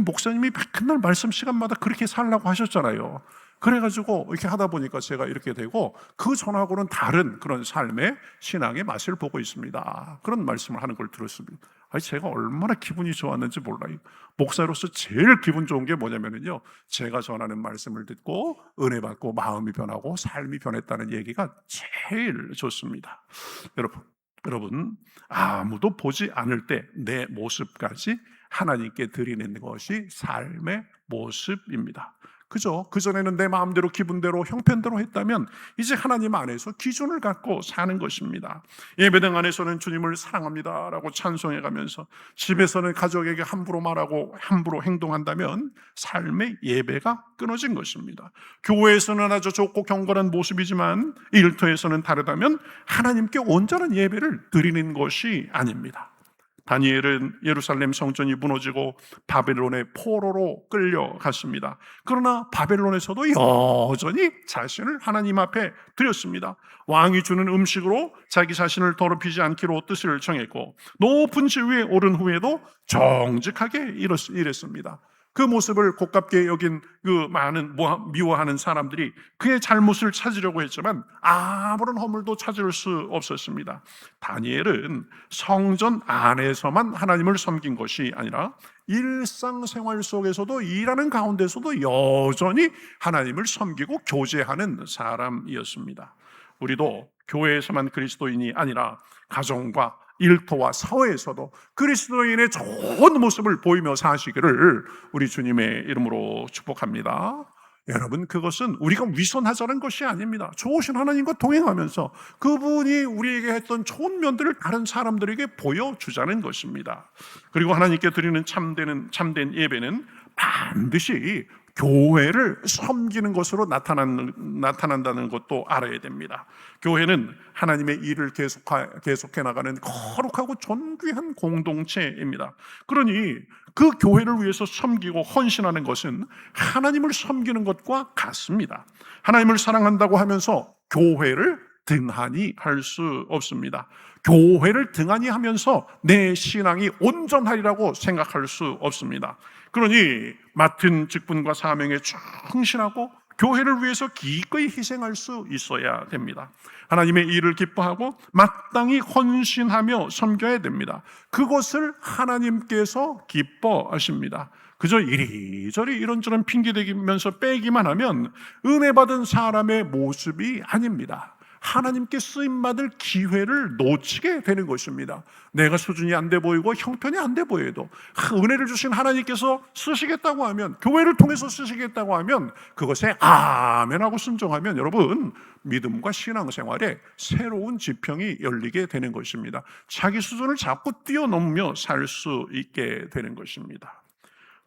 목사님이 맨날 말씀 시간마다 그렇게 살라고 하셨잖아요. 그래가지고 이렇게 하다 보니까 제가 이렇게 되고 그 전하고는 다른 그런 삶의 신앙의 맛을 보고 있습니다. 그런 말씀을 하는 걸 들었습니다. 제가 얼마나 기분이 좋았는지 몰라요. 목사로서 제일 기분 좋은 게 뭐냐면요, 제가 전하는 말씀을 듣고 은혜 받고 마음이 변하고 삶이 변했다는 얘기가 제일 좋습니다. 여러분 아무도 보지 않을 때 내 모습까지 하나님께 드리는 것이 삶의 모습입니다. 그죠? 그전에는 내 마음대로 기분대로 형편대로 했다면 이제 하나님 안에서 기준을 갖고 사는 것입니다. 예배당 안에서는 주님을 사랑합니다라고 찬송해가면서 집에서는 가족에게 함부로 말하고 함부로 행동한다면 삶의 예배가 끊어진 것입니다. 교회에서는 아주 좋고 경건한 모습이지만 일터에서는 다르다면 하나님께 온전한 예배를 드리는 것이 아닙니다. 다니엘은 예루살렘 성전이 무너지고 바벨론의 포로로 끌려갔습니다. 그러나 바벨론에서도 여전히 자신을 하나님 앞에 드렸습니다. 왕이 주는 음식으로 자기 자신을 더럽히지 않기로 뜻을 정했고 높은 지위에 오른 후에도 정직하게 일했습니다. 그 모습을 고깝게 여긴 그 많은 미워하는 사람들이 그의 잘못을 찾으려고 했지만 아무런 허물도 찾을 수 없었습니다. 다니엘은 성전 안에서만 하나님을 섬긴 것이 아니라 일상생활 속에서도 일하는 가운데서도 여전히 하나님을 섬기고 교제하는 사람이었습니다. 우리도 교회에서만 그리스도인이 아니라 가정과 일터와 사회에서도 그리스도인의 좋은 모습을 보이며 사시기를 우리 주님의 이름으로 축복합니다. 여러분, 그것은 우리가 위선하자는 것이 아닙니다. 좋으신 하나님과 동행하면서 그분이 우리에게 했던 좋은 면들을 다른 사람들에게 보여주자는 것입니다. 그리고 하나님께 드리는 참된 예배는 반드시 교회를 섬기는 것으로 나타난다는 것도 알아야 됩니다. 교회는 하나님의 일을 계속해 나가는 거룩하고 존귀한 공동체입니다. 그러니 그 교회를 위해서 섬기고 헌신하는 것은 하나님을 섬기는 것과 같습니다. 하나님을 사랑한다고 하면서 교회를 등한히 할 수 없습니다. 교회를 등한히 하면서 내 신앙이 온전하리라고 생각할 수 없습니다. 그러니 맡은 직분과 사명에 충실하고 교회를 위해서 기꺼이 희생할 수 있어야 됩니다. 하나님의 일을 기뻐하고 마땅히 헌신하며 섬겨야 됩니다. 그것을 하나님께서 기뻐하십니다. 그저 이리저리 이런저런 핑계대면서 빼기만 하면 은혜 받은 사람의 모습이 아닙니다. 하나님께 쓰임받을 기회를 놓치게 되는 것입니다. 내가 수준이 안 돼 보이고 형편이 안 돼 보여도 은혜를 주신 하나님께서 쓰시겠다고 하면, 교회를 통해서 쓰시겠다고 하면 그것에 아멘하고 순종하면 여러분, 믿음과 신앙생활에 새로운 지평이 열리게 되는 것입니다. 자기 수준을 자꾸 뛰어넘으며 살 수 있게 되는 것입니다.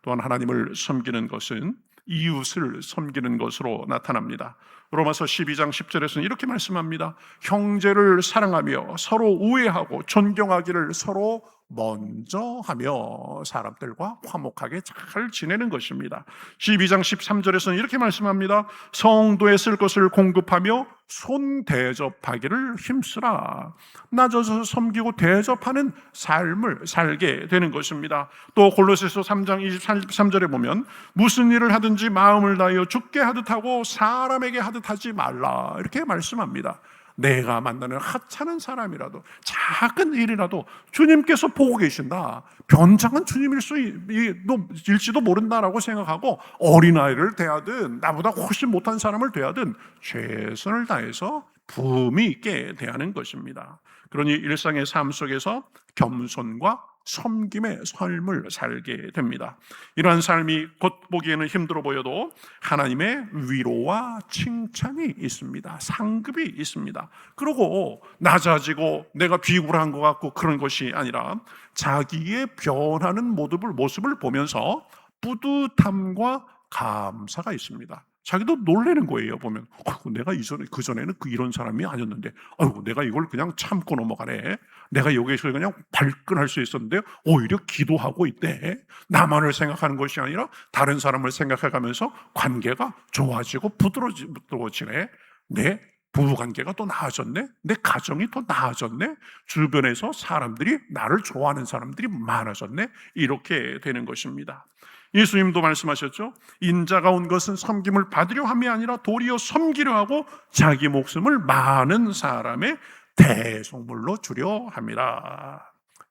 또한 하나님을 섬기는 것은 이웃을 섬기는 것으로 나타납니다. 로마서 12장 10절에서는 이렇게 말씀합니다. 형제를 사랑하며 서로 우애하고 존경하기를 서로 먼저 하며 사람들과 화목하게 잘 지내는 것입니다. 12장 13절에서는 이렇게 말씀합니다. 성도에 쓸 것을 공급하며 손 대접하기를 힘쓰라. 낮아서 섬기고 대접하는 삶을 살게 되는 것입니다. 또 골로새서 3장 23절에 보면 무슨 일을 하든지 마음을 다하여 주께 하듯 하고 사람에게 하듯 하지 말라, 이렇게 말씀합니다. 내가 만나는 하찮은 사람이라도, 작은 일이라도 주님께서 보고 계신다, 변장은 주님일지도 모른다라고 생각하고 어린아이를 대하든 나보다 훨씬 못한 사람을 대하든 최선을 다해서 품위 있게 대하는 것입니다. 그러니 일상의 삶 속에서 겸손과 섬김의 삶을 살게 됩니다. 이러한 삶이 겉보기에는 힘들어 보여도 하나님의 위로와 칭찬이 있습니다. 상급이 있습니다. 그리고 낮아지고 내가 비굴한 것 같고 그런 것이 아니라 자기의 변하는 모습을 보면서 뿌듯함과 감사가 있습니다. 자기도 놀라는 거예요. 보면 내가 그전에는 이런 사람이 아니었는데 내가 이걸 그냥 참고 넘어가네. 내가 여기서 그냥 발끈할 수 있었는데 오히려 기도하고 있대. 나만을 생각하는 것이 아니라 다른 사람을 생각해가면서 관계가 좋아지고 부드러워지네. 내 부부관계가 또 나아졌네. 내 가정이 더 나아졌네. 주변에서 사람들이 나를 좋아하는 사람들이 많아졌네. 이렇게 되는 것입니다. 예수님도 말씀하셨죠. 인자가 온 것은 섬김을 받으려 함이 아니라 도리어 섬기려 하고 자기 목숨을 많은 사람의 대속물로 주려 함이라.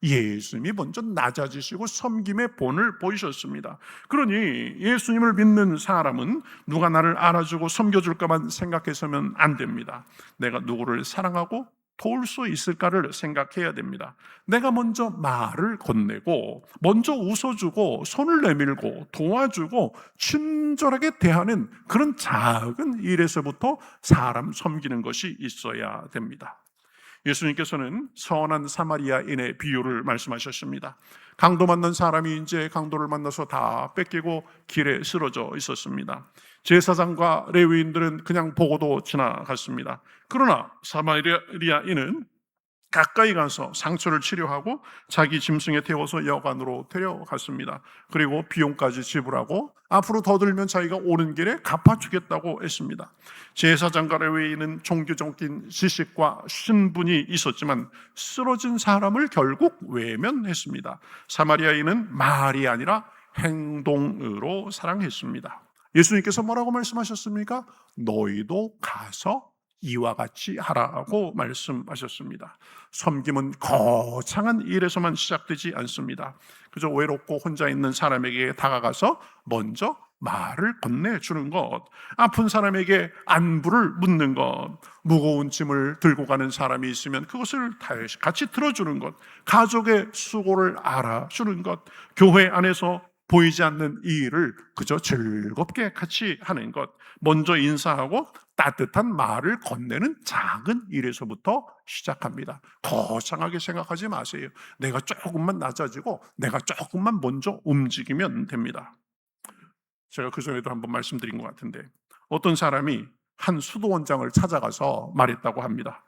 예수님이 먼저 낮아지시고 섬김의 본을 보이셨습니다. 그러니 예수님을 믿는 사람은 누가 나를 알아주고 섬겨줄까만 생각해서는 안 됩니다. 내가 누구를 사랑하고 도울 수 있을까를 생각해야 됩니다. 내가 먼저 말을 건네고 먼저 웃어주고 손을 내밀고 도와주고 친절하게 대하는 그런 작은 일에서부터 사람 섬기는 것이 있어야 됩니다. 예수님께서는 선한 사마리아인의 비유를 말씀하셨습니다. 강도 만난 사람이 이제 강도를 만나서 다 뺏기고 길에 쓰러져 있었습니다. 제사장과 레위인들은 그냥 보고도 지나갔습니다. 그러나 사마리아인은 가까이 가서 상처를 치료하고 자기 짐승에 태워서 여관으로 데려갔습니다. 그리고 비용까지 지불하고 앞으로 더 들면 자기가 오는 길에 갚아주겠다고 했습니다. 제사장과 레위인은 종교적인 지식과 신분이 있었지만 쓰러진 사람을 결국 외면했습니다. 사마리아인은 말이 아니라 행동으로 사랑했습니다. 예수님께서 뭐라고 말씀하셨습니까? 너희도 가서 이와 같이 하라고 말씀하셨습니다. 섬김은 거창한 일에서만 시작되지 않습니다. 그저 외롭고 혼자 있는 사람에게 다가가서 먼저 말을 건네주는 것, 아픈 사람에게 안부를 묻는 것, 무거운 짐을 들고 가는 사람이 있으면 그것을 같이 들어주는 것, 가족의 수고를 알아주는 것, 교회 안에서 보이지 않는 이 일을 그저 즐겁게 같이 하는 것, 먼저 인사하고 따뜻한 말을 건네는 작은 일에서부터 시작합니다. 거창하게 생각하지 마세요. 내가 조금만 낮아지고 내가 조금만 먼저 움직이면 됩니다. 제가 그전에도 한번 말씀드린 것 같은데 어떤 사람이 한 수도원장을 찾아가서 말했다고 합니다.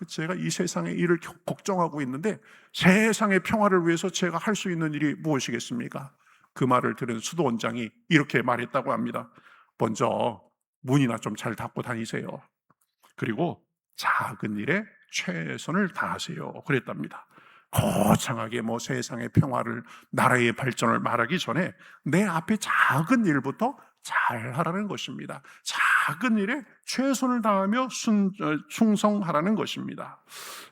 제가 이 세상의 일을 걱정하고 있는데 세상의 평화를 위해서 제가 할 수 있는 일이 무엇이겠습니까? 그 말을 들은 수도원장이 이렇게 말했다고 합니다. 먼저 문이나 좀 잘 닫고 다니세요. 그리고 작은 일에 최선을 다하세요. 그랬답니다. 거창하게 세상의 평화를, 나라의 발전을 말하기 전에 내 앞에 작은 일부터 잘 하라는 것입니다. 작은 일에 최선을 다하며 충성하라는 것입니다.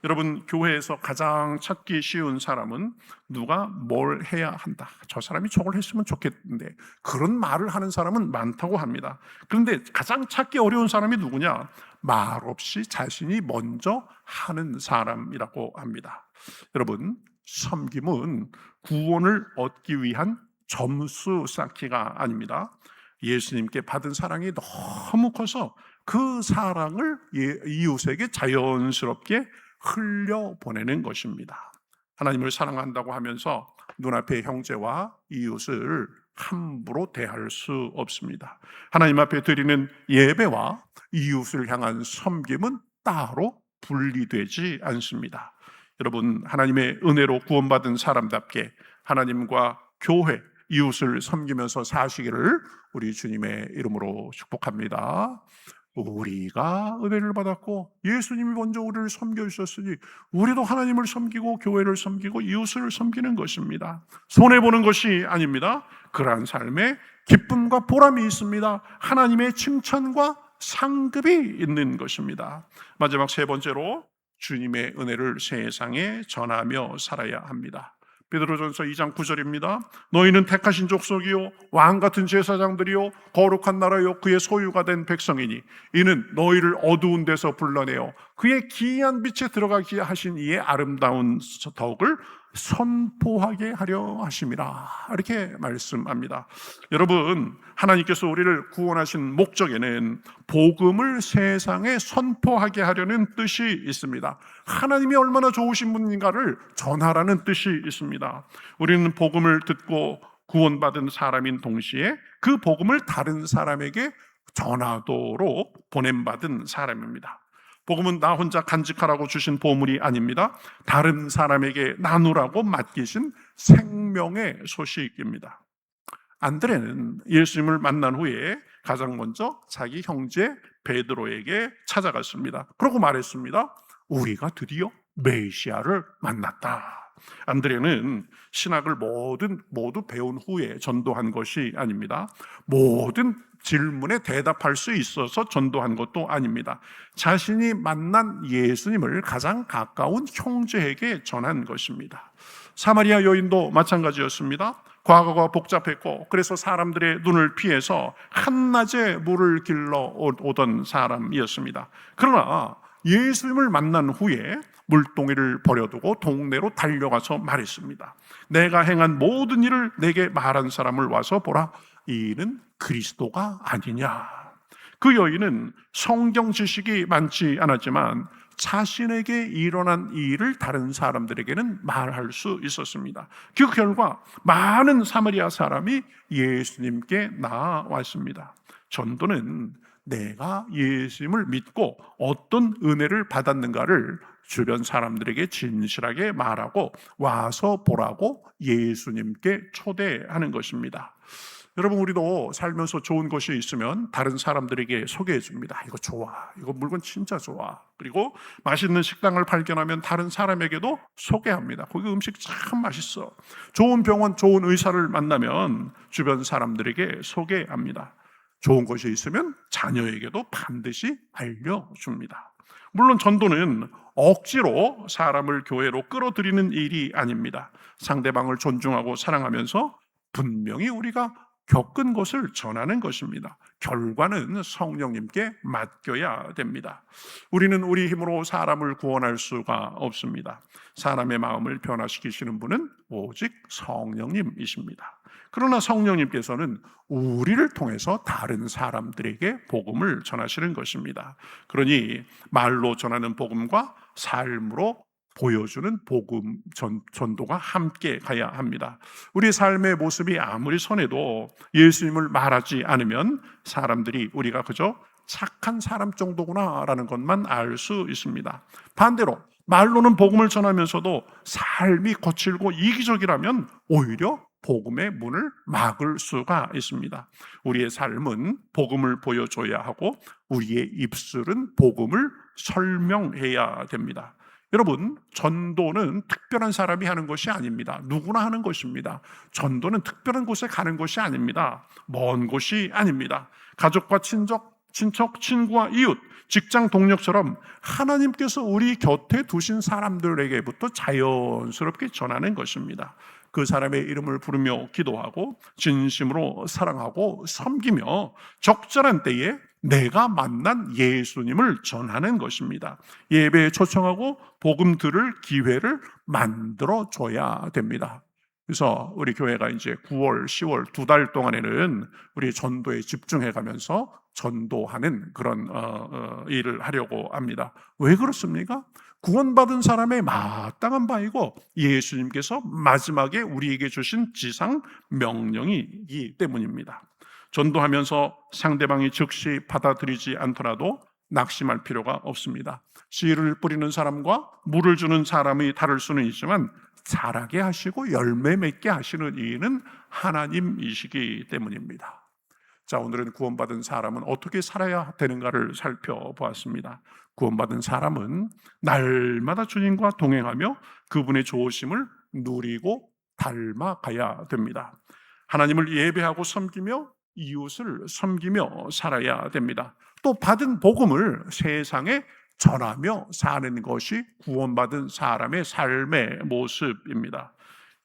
여러분, 교회에서 가장 찾기 쉬운 사람은 누가 뭘 해야 한다, 저 사람이 저걸 했으면 좋겠는데, 그런 말을 하는 사람은 많다고 합니다. 그런데 가장 찾기 어려운 사람이 누구냐? 말없이 자신이 먼저 하는 사람이라고 합니다. 여러분, 섬김은 구원을 얻기 위한 점수 쌓기가 아닙니다. 예수님께 받은 사랑이 너무 커서 그 사랑을 이웃에게 자연스럽게 흘려보내는 것입니다. 하나님을 사랑한다고 하면서 눈앞의 형제와 이웃을 함부로 대할 수 없습니다. 하나님 앞에 드리는 예배와 이웃을 향한 섬김은 따로 분리되지 않습니다. 여러분, 하나님의 은혜로 구원받은 사람답게 하나님과 교회, 이웃을 섬기면서 사시기를 우리 주님의 이름으로 축복합니다. 우리가 은혜를 받았고 예수님이 먼저 우리를 섬겨주셨으니 우리도 하나님을 섬기고 교회를 섬기고 이웃을 섬기는 것입니다. 손해보는 것이 아닙니다. 그러한 삶에 기쁨과 보람이 있습니다. 하나님의 칭찬과 상급이 있는 것입니다. 마지막 세 번째로 주님의 은혜를 세상에 전하며 살아야 합니다. 베드로전서 2장 9절입니다. 너희는 택하신 족속이요 왕같은 제사장들이요 거룩한 나라요 그의 소유가 된 백성이니 이는 너희를 어두운 데서 불러내어 그의 기이한 빛에 들어가게 하신 이의 아름다운 덕을 선포하게 하려 하심이라. 이렇게 말씀합니다. 여러분, 하나님께서 우리를 구원하신 목적에는 복음을 세상에 선포하게 하려는 뜻이 있습니다. 하나님이 얼마나 좋으신 분인가를 전하라는 뜻이 있습니다. 우리는 복음을 듣고 구원받은 사람인 동시에 그 복음을 다른 사람에게 전하도록 보냄받은 사람입니다. 복음은 나 혼자 간직하라고 주신 보물이 아닙니다. 다른 사람에게 나누라고 맡기신 생명의 소식입니다. 안드레는 예수님을 만난 후에 가장 먼저 자기 형제 베드로에게 찾아갔습니다. 그러고 말했습니다. 우리가 드디어 메시아를 만났다. 안드레는 신학을 모두 배운 후에 전도한 것이 아닙니다. 모든 질문에 대답할 수 있어서 전도한 것도 아닙니다. 자신이 만난 예수님을 가장 가까운 형제에게 전한 것입니다. 사마리아 여인도 마찬가지였습니다. 과거가 복잡했고 그래서 사람들의 눈을 피해서 한낮에 물을 길러 오던 사람이었습니다. 그러나 예수님을 만난 후에 물동이를 버려두고 동네로 달려가서 말했습니다. 내가 행한 모든 일을 내게 말한 사람을 와서 보라. 이는 그리스도가 아니냐. 그 여인은 성경 지식이 많지 않았지만 자신에게 일어난 일을 다른 사람들에게는 말할 수 있었습니다. 그 결과 많은 사마리아 사람이 예수님께 나아왔습니다. 전도는 내가 예수님을 믿고 어떤 은혜를 받았는가를 주변 사람들에게 진실하게 말하고 와서 보라고 예수님께 초대하는 것입니다. 여러분, 우리도 살면서 좋은 것이 있으면 다른 사람들에게 소개해 줍니다. 이거 좋아, 이거 물건 진짜 좋아. 그리고 맛있는 식당을 발견하면 다른 사람에게도 소개합니다. 거기 음식 참 맛있어. 좋은 병원, 좋은 의사를 만나면 주변 사람들에게 소개합니다. 좋은 것이 있으면 자녀에게도 반드시 알려줍니다. 물론 전도는 억지로 사람을 교회로 끌어들이는 일이 아닙니다. 상대방을 존중하고 사랑하면서 분명히 우리가 겪은 것을 전하는 것입니다. 결과는 성령님께 맡겨야 됩니다. 우리는 우리 힘으로 사람을 구원할 수가 없습니다. 사람의 마음을 변화시키시는 분은 오직 성령님이십니다. 그러나 성령님께서는 우리를 통해서 다른 사람들에게 복음을 전하시는 것입니다. 그러니 말로 전하는 복음과 삶으로 보여주는 복음 전도가 함께 가야 합니다. 우리 삶의 모습이 아무리 선해도 예수님을 말하지 않으면 사람들이 우리가 그저 착한 사람 정도구나라는 것만 알 수 있습니다. 반대로 말로는 복음을 전하면서도 삶이 거칠고 이기적이라면 오히려 복음의 문을 막을 수가 있습니다. 우리의 삶은 복음을 보여줘야 하고 우리의 입술은 복음을 설명해야 됩니다. 여러분, 전도는 특별한 사람이 하는 것이 아닙니다. 누구나 하는 것입니다. 전도는 특별한 곳에 가는 것이 아닙니다. 먼 곳이 아닙니다. 가족과 친척, 친구와 이웃, 직장 동료처럼 하나님께서 우리 곁에 두신 사람들에게부터 자연스럽게 전하는 것입니다. 그 사람의 이름을 부르며 기도하고 진심으로 사랑하고 섬기며 적절한 때에 내가 만난 예수님을 전하는 것입니다. 예배에 초청하고 복음 들을 기회를 만들어 줘야 됩니다. 그래서 우리 교회가 이제 9월, 10월 2달 동안에는 우리 전도에 집중해 가면서 전도하는 그런 일을 하려고 합니다. 왜 그렇습니까? 구원받은 사람의 마땅한 바이고 예수님께서 마지막에 우리에게 주신 지상 명령이기 때문입니다. 전도하면서 상대방이 즉시 받아들이지 않더라도 낙심할 필요가 없습니다. 씨를 뿌리는 사람과 물을 주는 사람이 다를 수는 있지만 자라게 하시고 열매 맺게 하시는 이는 하나님이시기 때문입니다. 자, 오늘은 구원받은 사람은 어떻게 살아야 되는가를 살펴보았습니다. 구원받은 사람은 날마다 주님과 동행하며 그분의 좋으심을 누리고 닮아가야 됩니다. 하나님을 예배하고 섬기며 이웃을 섬기며 살아야 됩니다. 또 받은 복음을 세상에 전하며 사는 것이 구원받은 사람의 삶의 모습입니다.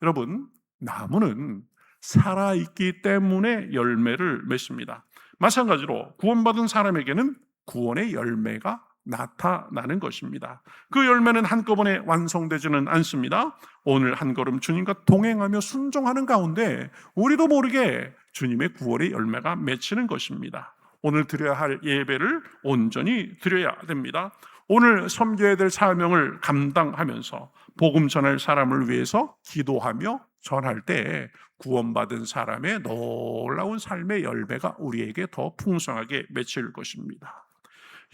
여러분, 나무는 살아있기 때문에 열매를 맺습니다. 마찬가지로 구원받은 사람에게는 구원의 열매가 나타나는 것입니다. 그 열매는 한꺼번에 완성되지는 않습니다. 오늘 한 걸음 주님과 동행하며 순종하는 가운데 우리도 모르게 주님의 구원의 열매가 맺히는 것입니다. 오늘 드려야 할 예배를 온전히 드려야 됩니다. 오늘 섬겨야 될 사명을 감당하면서 복음 전할 사람을 위해서 기도하며 전할 때 구원받은 사람의 놀라운 삶의 열매가 우리에게 더 풍성하게 맺힐 것입니다.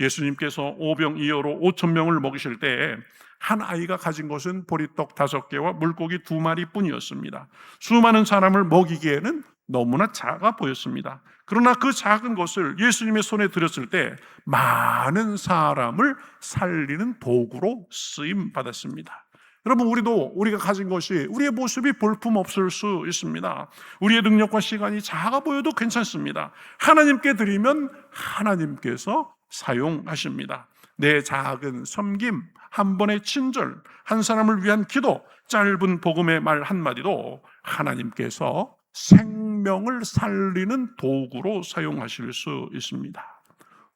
예수님께서 오병이어로 5,000명을 먹이실 때 한 아이가 가진 것은 보리떡 5개와 물고기 2마리 뿐이었습니다. 수많은 사람을 먹이기에는 너무나 작아 보였습니다. 그러나 그 작은 것을 예수님의 손에 들였을 때 많은 사람을 살리는 도구로 쓰임 받았습니다. 여러분, 우리가 가진 것이 우리의 모습이 볼품없을 수 있습니다. 우리의 능력과 시간이 작아 보여도 괜찮습니다. 하나님께 드리면 하나님께서 사용하십니다. 내 작은 섬김, 한 번의 친절, 한 사람을 위한 기도, 짧은 복음의 말 한마디도 하나님께서 생명을 살리는 도구로 사용하실 수 있습니다.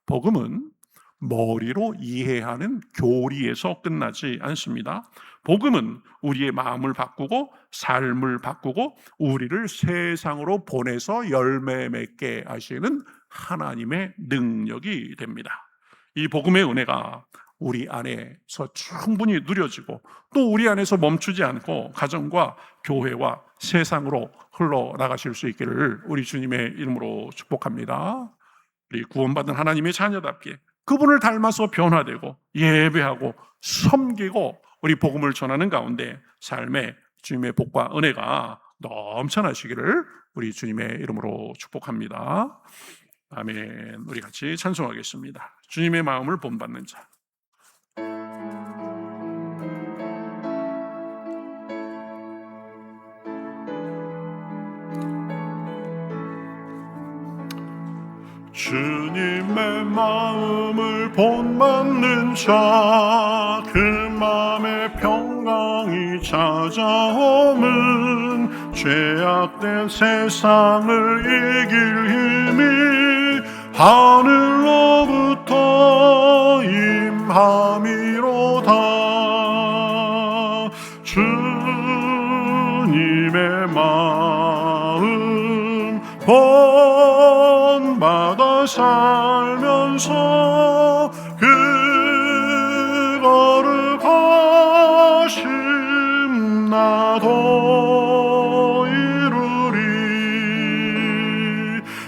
복음은 머리로 이해하는 교리에서 끝나지 않습니다. 복음은 우리의 마음을 바꾸고 삶을 바꾸고 우리를 세상으로 보내서 열매 맺게 하시는 하나님의 능력이 됩니다. 이 복음의 은혜가 우리 안에서 충분히 누려지고 또 우리 안에서 멈추지 않고 가정과 교회와 세상으로 흘러나가실 수 있기를 우리 주님의 이름으로 축복합니다. 우리 구원받은 하나님의 자녀답게 그분을 닮아서 변화되고 예배하고 섬기고 우리 복음을 전하는 가운데 삶에 주님의 복과 은혜가 넘쳐나시기를 우리 주님의 이름으로 축복합니다. 아멘. 우리 같이 찬송하겠습니다. 주님의 마음을 본받는 자. 주님의 마음을 본받는 자, 그 마음에 평강이 찾아오면 죄악된 세상을 이길 힘이 하늘로부터 임함이로다. 주님의 마음 본받아 살면서 그거를 나도 이루리.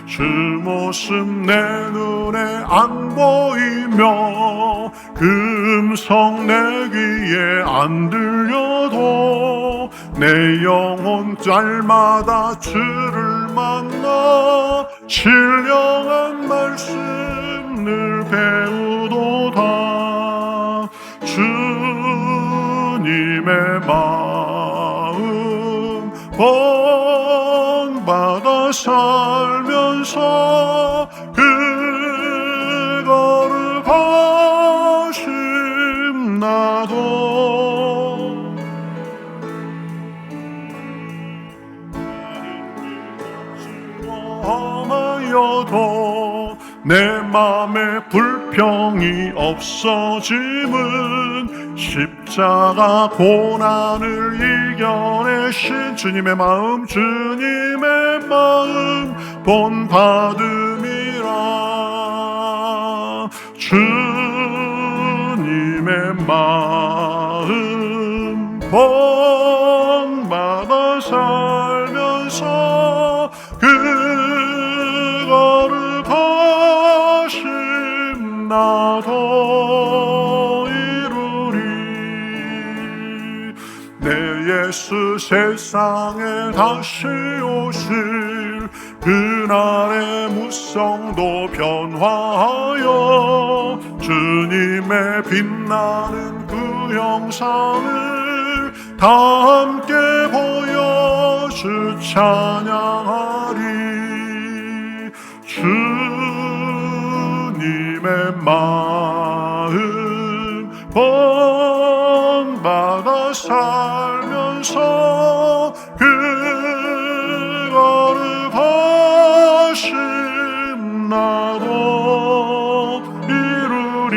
주 모습 내 눈에 안 보이며 그 음성 내 귀에 안 들려도 내 영혼 날마다 주를 만나 신령한 말씀 늘 배우도다. 주님의 마음 본받아 살면서 그 거룩하심 나도 험하여도 내 맘에 불평이 없어짐은 십자가 고난을 이겨내신 주님의 마음 본받음이라. 주님의 마음 본받아 살면서 그 거룩하심 나도 이루리. 내 예수 세상에 다시 오실 그날의 무성도 변화하여 주님의 빛나는 그 형상을 다 함께 보여 주 찬양하리. 주님의 마음 본받아 살면서 그 거룩하심 나도 이루리.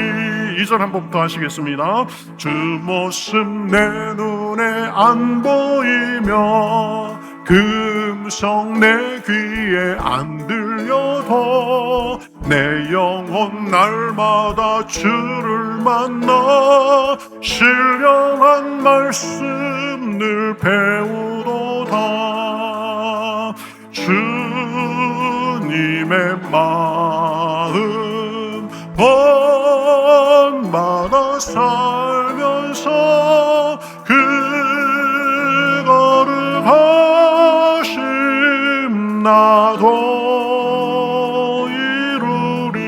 2절 한 번부터 하시겠습니다. 주 모습 내 눈에 안 보이며 그 음성 내 귀에 안 들려도 내 영혼 날마다 주를 만나 신령한 말씀 늘 배우도다. 주님의 마음 본받아 살면서 그 거룩하심 나도 이루리.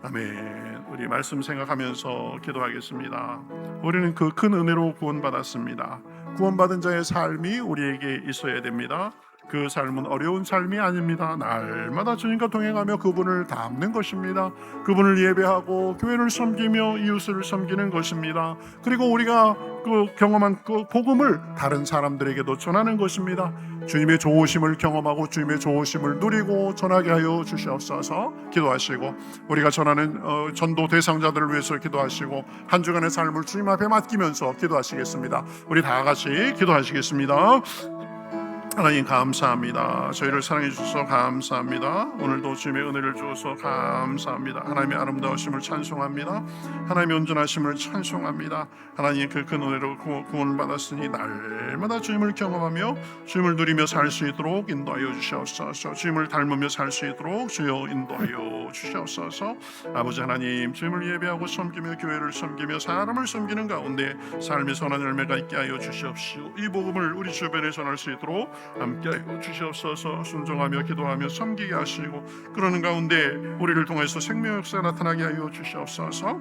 아멘. 우리 말씀 생각하면서 기도하겠습니다. 우리는 그 큰 은혜로 구원받았습니다. 구원받은 자의 삶이 우리에게 있어야 됩니다. 그 삶은 어려운 삶이 아닙니다. 날마다 주님과 동행하며 그분을 닮는 것입니다. 그분을 예배하고 교회를 섬기며 이웃을 섬기는 것입니다. 그리고 우리가 그 경험한 그 복음을 다른 사람들에게도 전하는 것입니다. 주님의 좋으심을 경험하고 주님의 좋으심을 누리고 전하게 하여 주시옵소서. 기도하시고 우리가 전하는 전도 대상자들을 위해서 기도하시고 한 주간의 삶을 주님 앞에 맡기면서 기도하시겠습니다. 우리 다 같이 기도하시겠습니다. 하나님 감사합니다. 저희를 사랑해 주셔서 감사합니다. 오늘도 주님의 은혜를 주셔서 감사합니다. 하나님의 아름다우심을 찬송합니다. 하나님의 온전하심을 찬송합니다. 하나님 그 큰 은혜로 구원을 받았으니 날마다 주님을 경험하며 주님을 누리며 살 수 있도록 인도하여 주시옵소서. 주님을 닮으며 살 수 있도록 주여 인도하여 주시옵소서. 아버지 하나님, 주님을 예배하고 섬기며 교회를 섬기며 사람을 섬기는 가운데 삶의 선한 열매가 있게 하여 주시옵시오. 이 복음을 우리 주변에 전할 수 있도록 함께하여 주시옵소서. 순종하며 기도하며 섬기게 하시고 그러는 가운데 우리를 통해서 생명의 역사가 나타나게 하여 주시옵소서.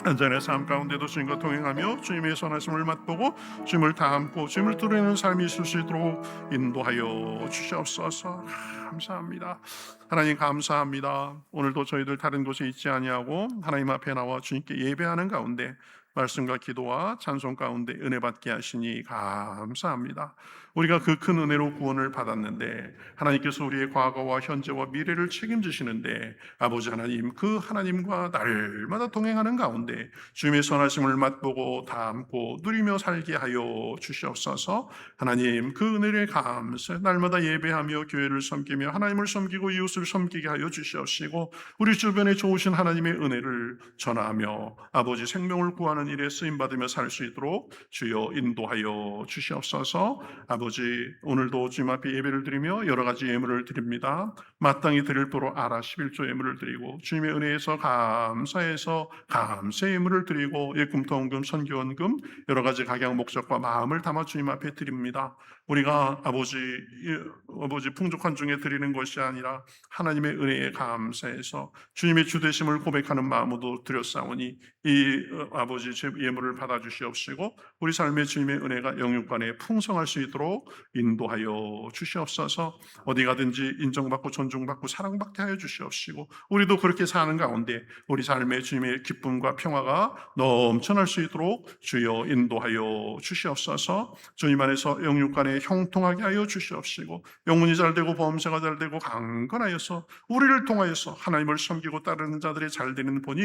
안전의 삶 가운데도 주님과 동행하며 주님의 선하심을 맛보고 주님을 닮고 주님을 드러내는 삶이 있을 수 있도록 인도하여 주시옵소서. 감사합니다. 하나님 감사합니다. 오늘도 저희들 다른 곳에 있지 아니하고 하나님 앞에 나와 주님께 예배하는 가운데 말씀과 기도와 찬송 가운데 은혜 받게 하시니 감사합니다. 우리가 그 큰 은혜로 구원을 받았는데 하나님께서 우리의 과거와 현재와 미래를 책임지시는데 아버지 하나님, 그 하나님과 날마다 동행하는 가운데 주님의 선하심을 맛보고 닮고 누리며 살게 하여 주시옵소서. 하나님 그 은혜를 감사해 날마다 예배하며 교회를 섬기며 하나님을 섬기고 이웃을 섬기게 하여 주시옵시고 우리 주변에 좋으신 하나님의 은혜를 전하며 아버지 생명을 구하는 기도하는 일에 쓰임받으며 살 수 있도록 주여 인도하여 주시옵소서. 아버지, 오늘도 주님 앞에 예배를 드리며 여러 가지 예물을 드립니다. 마땅히 드릴 바로 알아 11조 예물을 드리고 주님의 은혜에서 감사해서 감사 예물을 드리고 예금통금 선교원금 여러 가지 각양 목적과 마음을 담아 주님 앞에 드립니다. 우리가 아버지 풍족한 중에 드리는 것이 아니라 하나님의 은혜에 감사해서 주님의 주되심을 고백하는 마음으로 드렸사오니 이 아버지 예물을 받아 주시옵시고 우리 삶의 주님의 은혜가 영육간에 풍성할 수 있도록 인도하여 주시옵소서. 어디 가든지 인정받고 존중받고 사랑받게 하여 주시옵시고 우리도 그렇게 사는 가운데 우리 삶의 주님의 기쁨과 평화가 넘쳐날 수 있도록 주여 인도하여 주시옵소서. 주님 안에서 영육간에 형통하게 하여 주시옵시고 영혼이 잘되고 범사가 잘되고 강건하여서 우리를 통하여서 하나님을 섬기고 따르는 자들의 잘되는 본이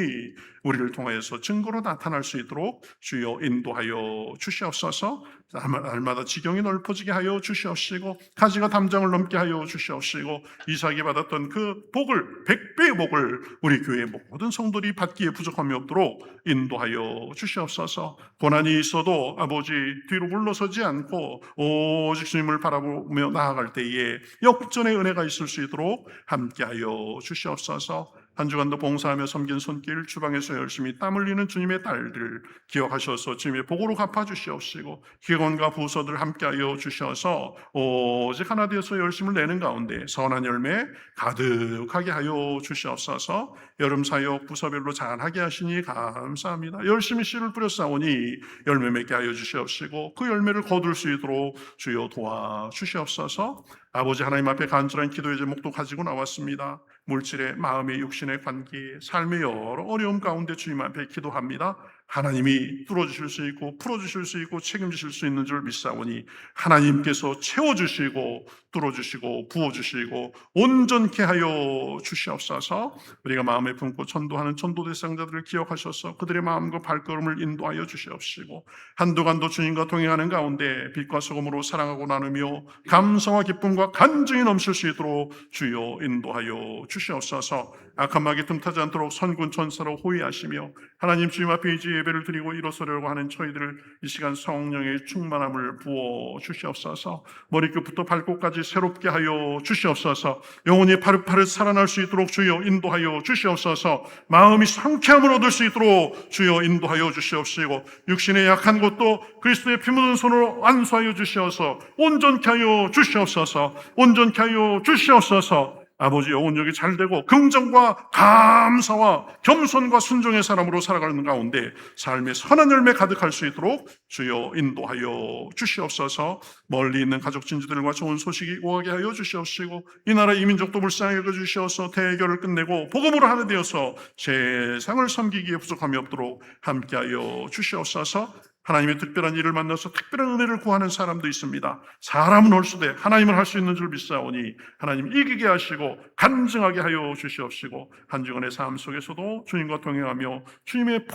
우리를 통하여서 증거로 나타날 수 있도록 주여 인도하여 주시옵소서. 날마다 지경이 넓어지게 하여 주시옵시고 가지가 담장을 넘게 하여 주시옵시고 이삭이 받았던 그 복을 100배의 복을 우리 교회 모든 성도들이 받기에 부족함이 없도록 인도하여 주시옵소서. 고난이 있어도 아버지 뒤로 물러서지 않고 오직 주님을 바라보며 나아갈 때에 역전의 은혜가 있을 수 있도록 함께하여 주시옵소서. 한 주간도 봉사하며 섬긴 손길 주방에서 열심히 땀 흘리는 주님의 딸들 기억하셔서 주님의 복으로 갚아주시옵시고 기관과 부서들 함께하여 주셔서 오직 하나 되어서 열심을 내는 가운데 선한 열매 가득하게 하여 주시옵소서. 여름 사역 부서별로 잘하게 하시니 감사합니다. 열심히 씨를 뿌렸사오니 열매 맺게 하여 주시옵시고 그 열매를 거둘 수 있도록 주여 도와주시옵소서. 아버지 하나님 앞에 간절한 기도의 제목도 가지고 나왔습니다. 물질의 마음의 육신의 관계 삶의 여러 어려움 가운데 주님 앞에 기도합니다. 하나님이 뚫어주실 수 있고 풀어주실 수 있고 책임지실 수 있는 줄 믿사오니 하나님께서 채워주시고 뚫어주시고 부어주시고 온전케 하여 주시옵소서. 우리가 마음에 품고 전도하는 전도 대상자들을 기억하셔서 그들의 마음과 발걸음을 인도하여 주시옵시고 한두간도 주님과 동행하는 가운데 빛과 소금으로 사랑하고 나누며 감사와 기쁨과 간증이 넘칠 수 있도록 주여 인도하여 주시옵소서. 악한 마귀 틈타지 않도록 선군 천사로 호위하시며 하나님 주님 앞에 이제 예배를 드리고 일어서려고 하는 저희들을 이 시간 성령의 충만함을 부어 주시옵소서. 머리끝부터 발끝까지 새롭게 하여 주시옵소서. 영혼이 파릇파릇 살아날 수 있도록 주여 인도하여 주시옵소서. 마음이 상쾌함을 얻을 수 있도록 주여 인도하여 주시옵시고 육신의 약한 곳도 그리스도의 피 묻은 손으로 안수하여 주시어서 온전케 하여 주시옵소서. 온전케 하여 주시옵소서. 아버지 영혼력이 잘되고 긍정과 감사와 겸손과 순종의 사람으로 살아가는 가운데 삶의 선한 열매 가득할 수 있도록 주여 인도하여 주시옵소서. 멀리 있는 가족 친지들과 좋은 소식이 오게 하여 주시옵시고 이 나라 이 민족도 불쌍히 여겨주시어서 대결을 끝내고 복음으로 하나 되어서 세상을 섬기기에 부족함이 없도록 함께하여 주시옵소서. 하나님의 특별한 일을 만나서 특별한 은혜를 구하는 사람도 있습니다. 사람은 홀수되 하나님을 할 수 있는 줄 믿사오니 하나님 이기게 하시고 간증하게 하여 주시옵시고 한 주간의 삶 속에서도 주님과 동행하며 주님의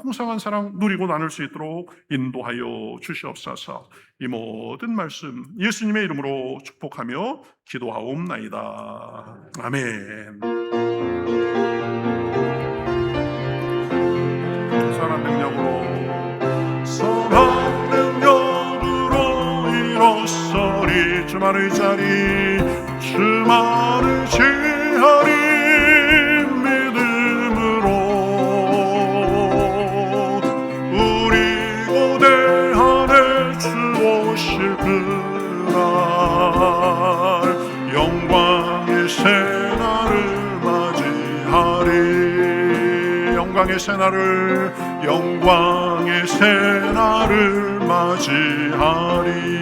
풍성한 사랑 누리고 나눌 수 있도록 인도하여 주시옵소서. 이 모든 말씀 예수님의 이름으로 축복하며 기도하옵나이다. 아멘. 선한 능력으로 일어서리 주만의 자리 주만을 지하리 믿음으로 우리 고대 안에 주 오실 그날 영광의 새날을 맞이하리 영광의 새날을 맞이하리.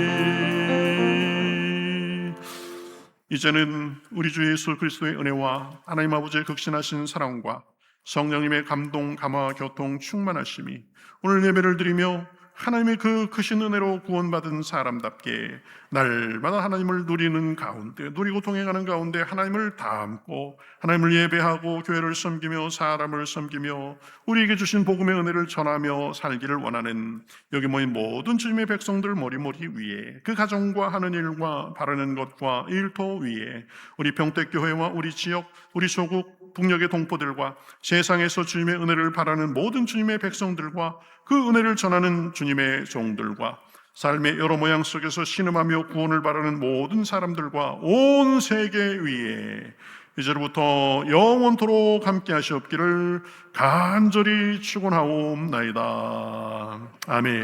이제는 우리 주 예수 그리스도의 은혜와 하나님 아버지의 극신하신 사랑과 성령님의 감동, 감화, 교통, 충만하심이 오늘 예배를 드리며 하나님의 그 크신 은혜로 구원받은 사람답게 날마다 하나님을 누리는 가운데 누리고 동행하는 가운데 하나님을 닮고 하나님을 예배하고 교회를 섬기며 사람을 섬기며 우리에게 주신 복음의 은혜를 전하며 살기를 원하는 여기 모인 모든 주님의 백성들 머리머리 위에 그 가정과 하는 일과 바라는 것과 일터 위에 우리 평택교회와 우리 지역 우리 조국 북녘의 동포들과 세상에서 주님의 은혜를 바라는 모든 주님의 백성들과 그 은혜를 전하는 주님의 종들과 삶의 여러 모양 속에서 신음하며 구원을 바라는 모든 사람들과 온 세계 위에 이제로부터 영원토록 함께 하시옵기를 간절히 축원하옵나이다. 아멘.